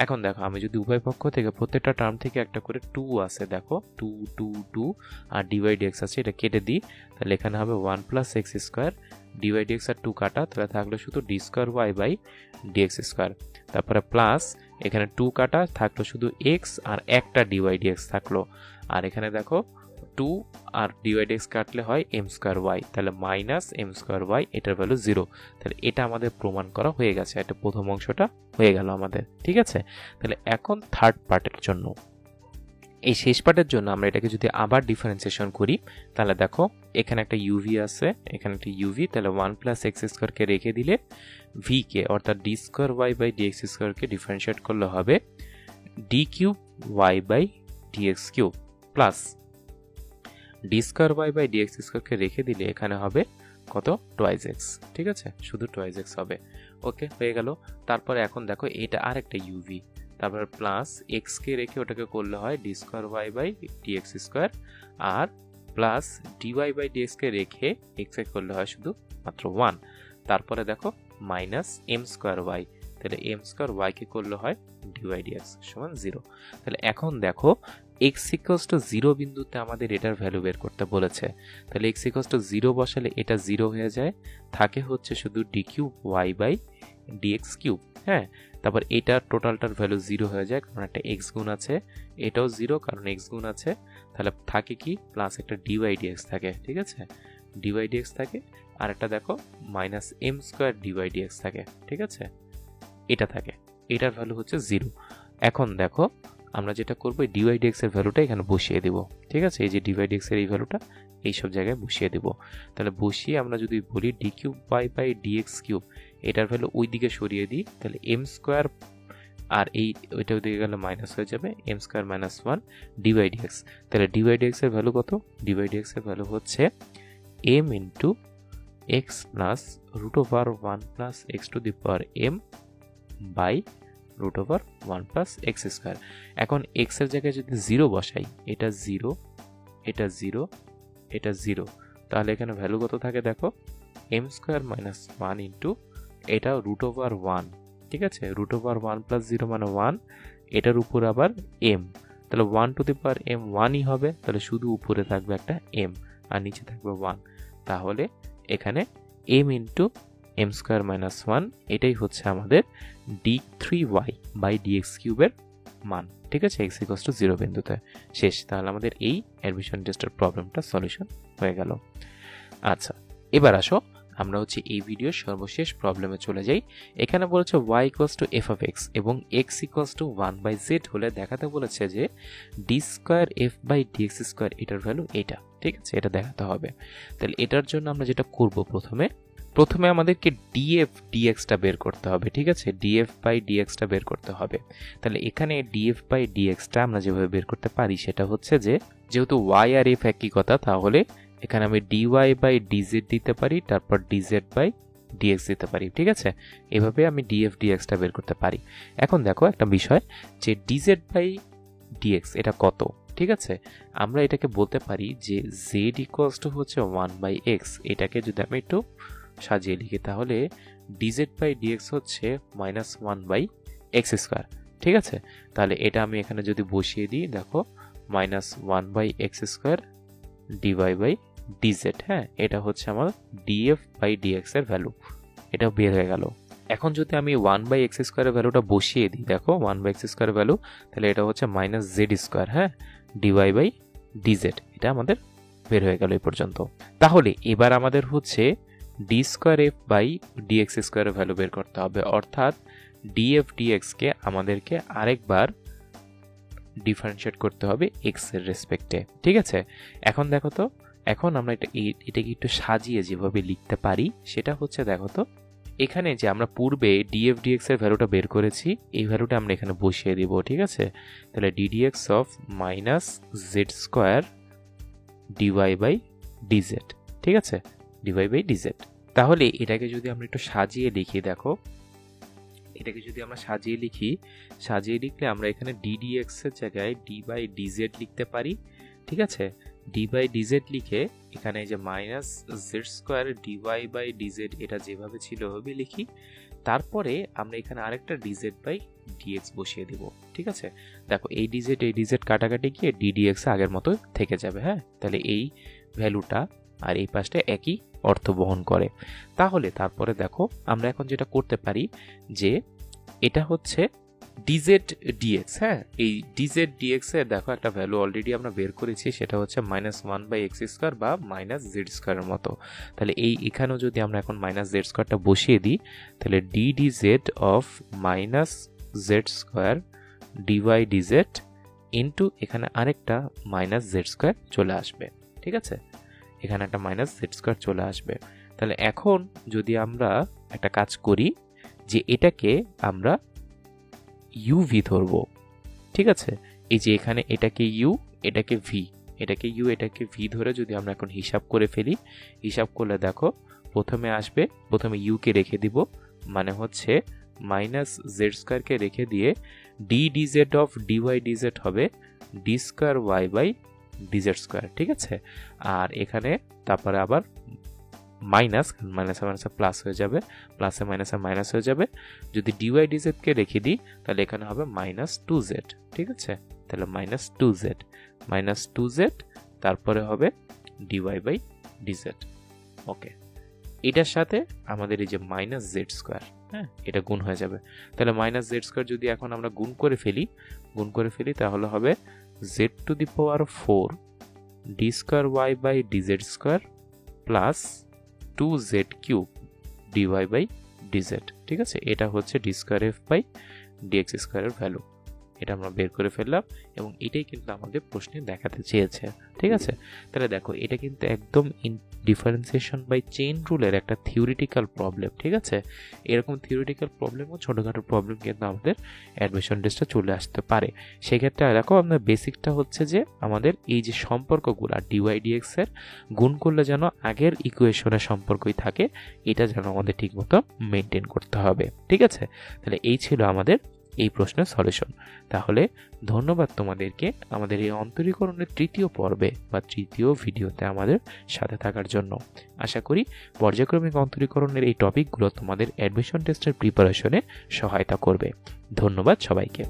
এখন দেখো আমি যদি উভয় পক্ষ থেকে প্রত্যেকটা টার্ম থেকে একটা করে 2 আছে, দেখো 2 2 2 আর ডি বাই ডিএক্স আছে, এটা কেটে দিই, তাহলে এখানে হবে 1 plus x square D by D X আর 2 কাটা, তাহলে থাকলো শুধু D square Y by dx square, তারপরে প্লাস এখানে 2 কাটা থাকলো শুধু এক্স আর একটা ডি বাই ডিএক্স থাকলো, আর এখানে দেখো 2 আর ডি বাই ডিএক্স কাটলে হয় এম স্কোয়ার ওয়াই, তাহলে মাইনাস এম স্কোয়ার ওয়াই, এটার ভ্যালু 0। তাহলে এটা আমাদের প্রমাণ করা হয়ে গেছে, এটা প্রথম অংশটা হয়ে গেল আমাদের, ঠিক আছে। তাহলে এখন থার্ড পার্টের জন্য এই শেষ পার্টের জন্য আমরা এটাকে যদি আবার ডিফারেন্সিয়েশন করি তাহলে দেখো এখানে একটা ইউভি আছে, এখানে একটা ইউভি, তাহলে 1 প্লাস এক্স স্কোয়ারকে রেখে দিলে ভিকে অর্থাৎ D square Y by D X স্কোয়ারকে ডিফারেন্সিয়েট করলে হবে D cube Y by dx cube plus D square Y by D X স্কোয়ারকে রেখে দিলে এখানে হবে কত টোয়াইজ এক্স, ঠিক আছে, শুধু টোয়াইজ এক্স হবে। ওকে, হয়ে গেল। তারপরে এখন দেখো এটা আর একটা ইউভি, তারপর প্লাস এক্স কে রেখে ওটাকে করলে হয় D square Y by dx square, আর প্লাস ডিওয়াই বাই ডিএক্স কে রেখে এক্স কে করলে হয় শুধু মাত্র 1। তারপরে দেখো মাইনাস এম স্কোয়ার ওয়াই, তাহলে এম স্কোয়ার ওয়াই কে করলে হয় ডিওয়াই ডিএক্স সমান 0। তাহলে এখন দেখো এক্স ইকুয়ালস টু 0 বিন্দুতে আমাদের এটার ভ্যালু বের করতে বলেছে, তাহলে এক্স ইকুয়ালস টু 0 বসালে এটা 0 হয়ে যায়, থাকে হচ্ছে শুধু d cube Y by dx cube. হ্যাঁ, তারপর এটা টোটালটার ভ্যালু 0 হয়ে যায় কারণ একটা এক্স গুণ আছে, এটাও 0 কারণ এক্স গুণ আছে, তাহলে থাকে কি প্লাস একটা ডিওয়াই ডিএক্স থাকে, ঠিক আছে, ডিওয়াই ডিএক্স থাকে, আর একটা দেখো minus m square dy dx থাকে, ঠিক আছে, এটা থাকে, এটার ভ্যালু হচ্ছে 0। এখন দেখো আমরা যেটা করবো ডিওয়াই ডিএক্স এর ভ্যালুটা এখানে বসিয়ে দেব, ঠিক আছে, এই যে ডিওয়াই ডিএক্স এর এই ভ্যালুটা এই সব জায়গায় বসিয়ে দেব। তাহলে বসিয়ে আমরা যদি বলি d cube Y by dx cube, এটার ভ্যালু ওই দিকে সরিয়ে দিই, তাহলে এম স্কোয়ার আর এই ওইটা ওই দিকে গেলে মাইনাস হয়ে যাবে, m square minus 1 dy dx. তাহলে ডিওয়াই ডিএক্স এর ভ্যালু কত? ডিওয়াই ডিএক্স এর ভ্যালু হচ্ছে m into x plus root over 1 plus x to the power m by root over 1 plus x square. এখন এক্স এর জায়গায় যদি 0 বসাই, এটা 0, এটা 0, এটা 0, তাহলে এখানে ভ্যালু কত থাকে দেখো, এম স্কোয়ার মাইনাস 1 ইন্টু এটা রুট ওভার 1, ঠিক আছে, রুট ওভার 1 প্লাস 0 মানে 1, এটার উপর আবার এম, তাহলে 1 টু দি পাওয়ার এম 1ই হবে, তাহলে শুধু উপরে থাকবে একটা এম আর নিচে থাকবে 1, তাহলে এখানে m into m square minus 1 এটাই হচ্ছে আমাদের d3y বাই ডিএক্স কিউবের মান, ঠিক আছে, x ইকুয়ালস টু 0 বিন্দুতে। শেষ। তাহলে আমাদের এই অ্যাডমিশন টেস্টের প্রবলেমটা সলিউশন হয়ে গেল। আচ্ছা, এবার আসো আমরা হচ্ছে এই ভিডিওর সর্বশেষ প্রবলেমে চলে যাই। এখানে বলেছে y equals to f of x এবং x ইকুয়ালস টু 1/z হলে দেখাতে বলেছে যে d square f by dx square এটার ভ্যালু এটা, ঠিক আছে, এটা দেখাতে হবে। তাহলে এটার জন্য আমরা যেটা করব প্রথমে আমাদেরকে ডিএফ ডিএক্সটা বের করতে হবে, ঠিক আছে, ডিএফ বাই ডিএক্সটা বের করতে হবে। তাহলে এখানে ডিএফ বাই ডিএক্সটা আমরা যেভাবে বের করতে পারি সেটা হচ্ছে যে যেহেতু ওয়াই আর এফ একই কথা, তাহলে এখানে আমি ডিওয়াই বাই ডিজেড দিতে পারি, তারপর ডিজেড বাই ডিএক্স দিতে পারি, ঠিক আছে, এভাবে আমি ডিএফ ডিএক্সটা বের করতে পারি। এখন দেখো একটা বিষয় যে ডিজেড বাই ডিএক্স এটা কত, ঠিক আছে, আমরা এটাকে বলতে পারি যে জেড ইকুয়ালস টু হচ্ছে 1/x। এটাকে যদি আমি একটু সাজিয়ে লিখি তাহলে ডিজেড বাই ডিএক্স হচ্ছে মাইনাস 1/x স্কোয়ার, ঠিক আছে, তাহলে এটা আমি এখানে যদি বসিয়ে দিই দেখো minus 1/x square dy by dz. হ্যাঁ, এটা হচ্ছে আমার ডিএফ বাই ডিএক্স এর ভ্যালু, এটা বের হয়ে গেল। এখন যদি আমি 1/x স্কোয়ারের ভ্যালুটা বসিয়ে দিই দেখো 1/x স্কোয়ারের ভ্যালু, তাহলে এটা হচ্ছে মাইনাস জেড স্কোয়ার, হ্যাঁ, ডিওয়াই বাই ডিজেড, এটা আমাদের বের হয়ে গেল এই পর্যন্ত। তাহলে এবার আমাদের হচ্ছে d square f by dx স্কোয়ারের ভ্যালু বের করতে হবে, অর্থাৎ ডিএফ ডিএক্সকে আমাদেরকে আরেকবার ডিফারেন্সিয়েট করতে হবে এক্স এর রেসপেক্টে, ঠিক আছে। এখন দেখো তো, এখন আমরা এটাকে একটু সাজিয়ে যেভাবে লিখতে পারি সেটা হচ্ছে দেখো তো, এখানে যে আমরা পূর্বে ডিএফ ডিএক্স এর ভ্যালুটা বের করেছি এই ভ্যালুটা আমরা এখানে বসিয়ে দিব, ঠিক আছে, তাহলে d dx of minus z square dy by dz, ঠিক আছে, ডিওয়াই বাই ডিজেড। তাহলে এটাকে যদি আমরা একটু সাজিয়ে লিখি দেখো, এটাকে যদি আমরা সাজিয়ে লিখলে আমরা এখানে ডিডিএক্স এর জায়গায় ডি বাই ডিজেড লিখতে পারি, ঠিক আছে, ডি বাই ডিজেড লিখে এখানে যে minus z square dy by dz এটা যেভাবে ছিল ওভাবে লিখি, তারপরে আমরা এখানে আরেকটা ডিজেড বাই ডিএক্স বসিয়ে দিব, ঠিক আছে, দেখো এই ডিজেড কাটাকাটি গিয়ে ডিডিএক্স আগের মতো থেকে যাবে। হ্যাঁ, তাহলে এই ভ্যালুটা আর এই পাশটা একই অর্থ বহন করে। তাহলে তারপরে দেখো আমরা এখন যেটা করতে পারি যে এটা হচ্ছে ডিজেড ডিএক্স, হ্যাঁ, এই ডিজেড ডিএক্স এর দেখো একটা ভ্যালু অলরেডি আমরা বের করেছি, সেটা হচ্ছে মাইনাস 1/x স্কোয়ার বা মাইনাস জেড স্কোয়ারের মতো। তাহলে এই এখানেও যদি আমরা এখন মাইনাস জেড স্কোয়ারটা বসিয়ে দিই তাহলে dz of minus z square dy dz into এখানে আরেকটা মাইনাস জেড স্কোয়ার চলে আসবে। ঠিক আছে, এখানে একটা মাইনাস জেড স্কোয়ার চলে আসবে। তাহলে এখন যদি আমরা একটা কাজ করি যে এটাকে আমরা ইউভি ধরবো। ঠিক আছে, এই যে এখানে এটাকে ইউ, এটাকে ভি, এটাকে ইউ, এটাকে ভি ধরে যদি আমরা এখন হিসাব করে ফেলি, হিসাব করলে দেখো প্রথমে আসবে, প্রথমে ইউকে রেখে দিব, মানে হচ্ছে মাইনাস জেড স্কোয়ারকে রেখে দিয়ে D D Z of D Y D Z হবে D square Y by DZ square. ঠিক আছে, আর এখানে তারপরে আবার মাইনাস, মাইনাসে মাইনাসে প্লাস হয়ে যাবে, প্লাসে মাইনাসে মাইনাস হয়ে যাবে। যদি ডিওয়াই ডিজেডকে রেখে দিই তাহলে এখানে হবে মাইনাস টু জেড। ঠিক আছে, তাহলে minus two z, minus two z, তারপরে হবে ডিওয়াই বাই ডিজেড। ওকে, এটার সাথে আমাদের এই যে মাইনাস জেড স্কোয়ার, হ্যাঁ, এটা গুণ হয়ে যাবে। তাহলে মাইনাস জেড স্কোয়ার যদি এখন আমরা গুণ করে ফেলি তাহলে হবে z to the power 4 d square Y by DZ square plus 2z cube dy by dz. ঠিক আছে, এটা হচ্ছে d square f by dx স্কোয়ারের ভ্যালু, এটা আমরা বের করে ফেললাম এবং এটাই কিন্তু আমাদের প্রশ্নে দেখাতে চেয়েছে। ঠিক আছে, তাহলে দেখো এটা কিন্তু একদম ডিফারেন্সিয়েশন বাই চেইন রুলের একটা থিওরিটিক্যাল প্রবলেম। ঠিক আছে, এরকম থিওরিটিক্যাল প্রবলেম ও ছোটোখাটো প্রবলেম কিন্তু আমাদের অ্যাডমিশন টেস্টে চলে আসতে পারে। সেক্ষেত্রে দেখো আমাদের বেসিকটা হচ্ছে যে আমাদের এই যে সম্পর্কগুলো ডিওয়াই ডিএক্স এর গুণ করলে যেন আগের ইকুয়েশনের সম্পর্কই থাকে, এটা যেন আমাদের ঠিকমতো মেনটেন করতে হবে। ঠিক আছে, তাহলে এই ছিল আমাদের এই প্রশ্নের সলিউশন। তাহলে ধন্যবাদ তোমাদেরকে আমাদের এই অন্তরীকরণের তৃতীয় পর্বে বা তৃতীয় ভিডিওতে আমাদের সাথে থাকার জন্য। আশা করি পর্যায়ক্রমিক অন্তরীকরণের এই টপিকগুলো তোমাদের অ্যাডমিশন টেস্টের প্রিপারেশনে সহায়তা করবে। ধন্যবাদ সবাইকে।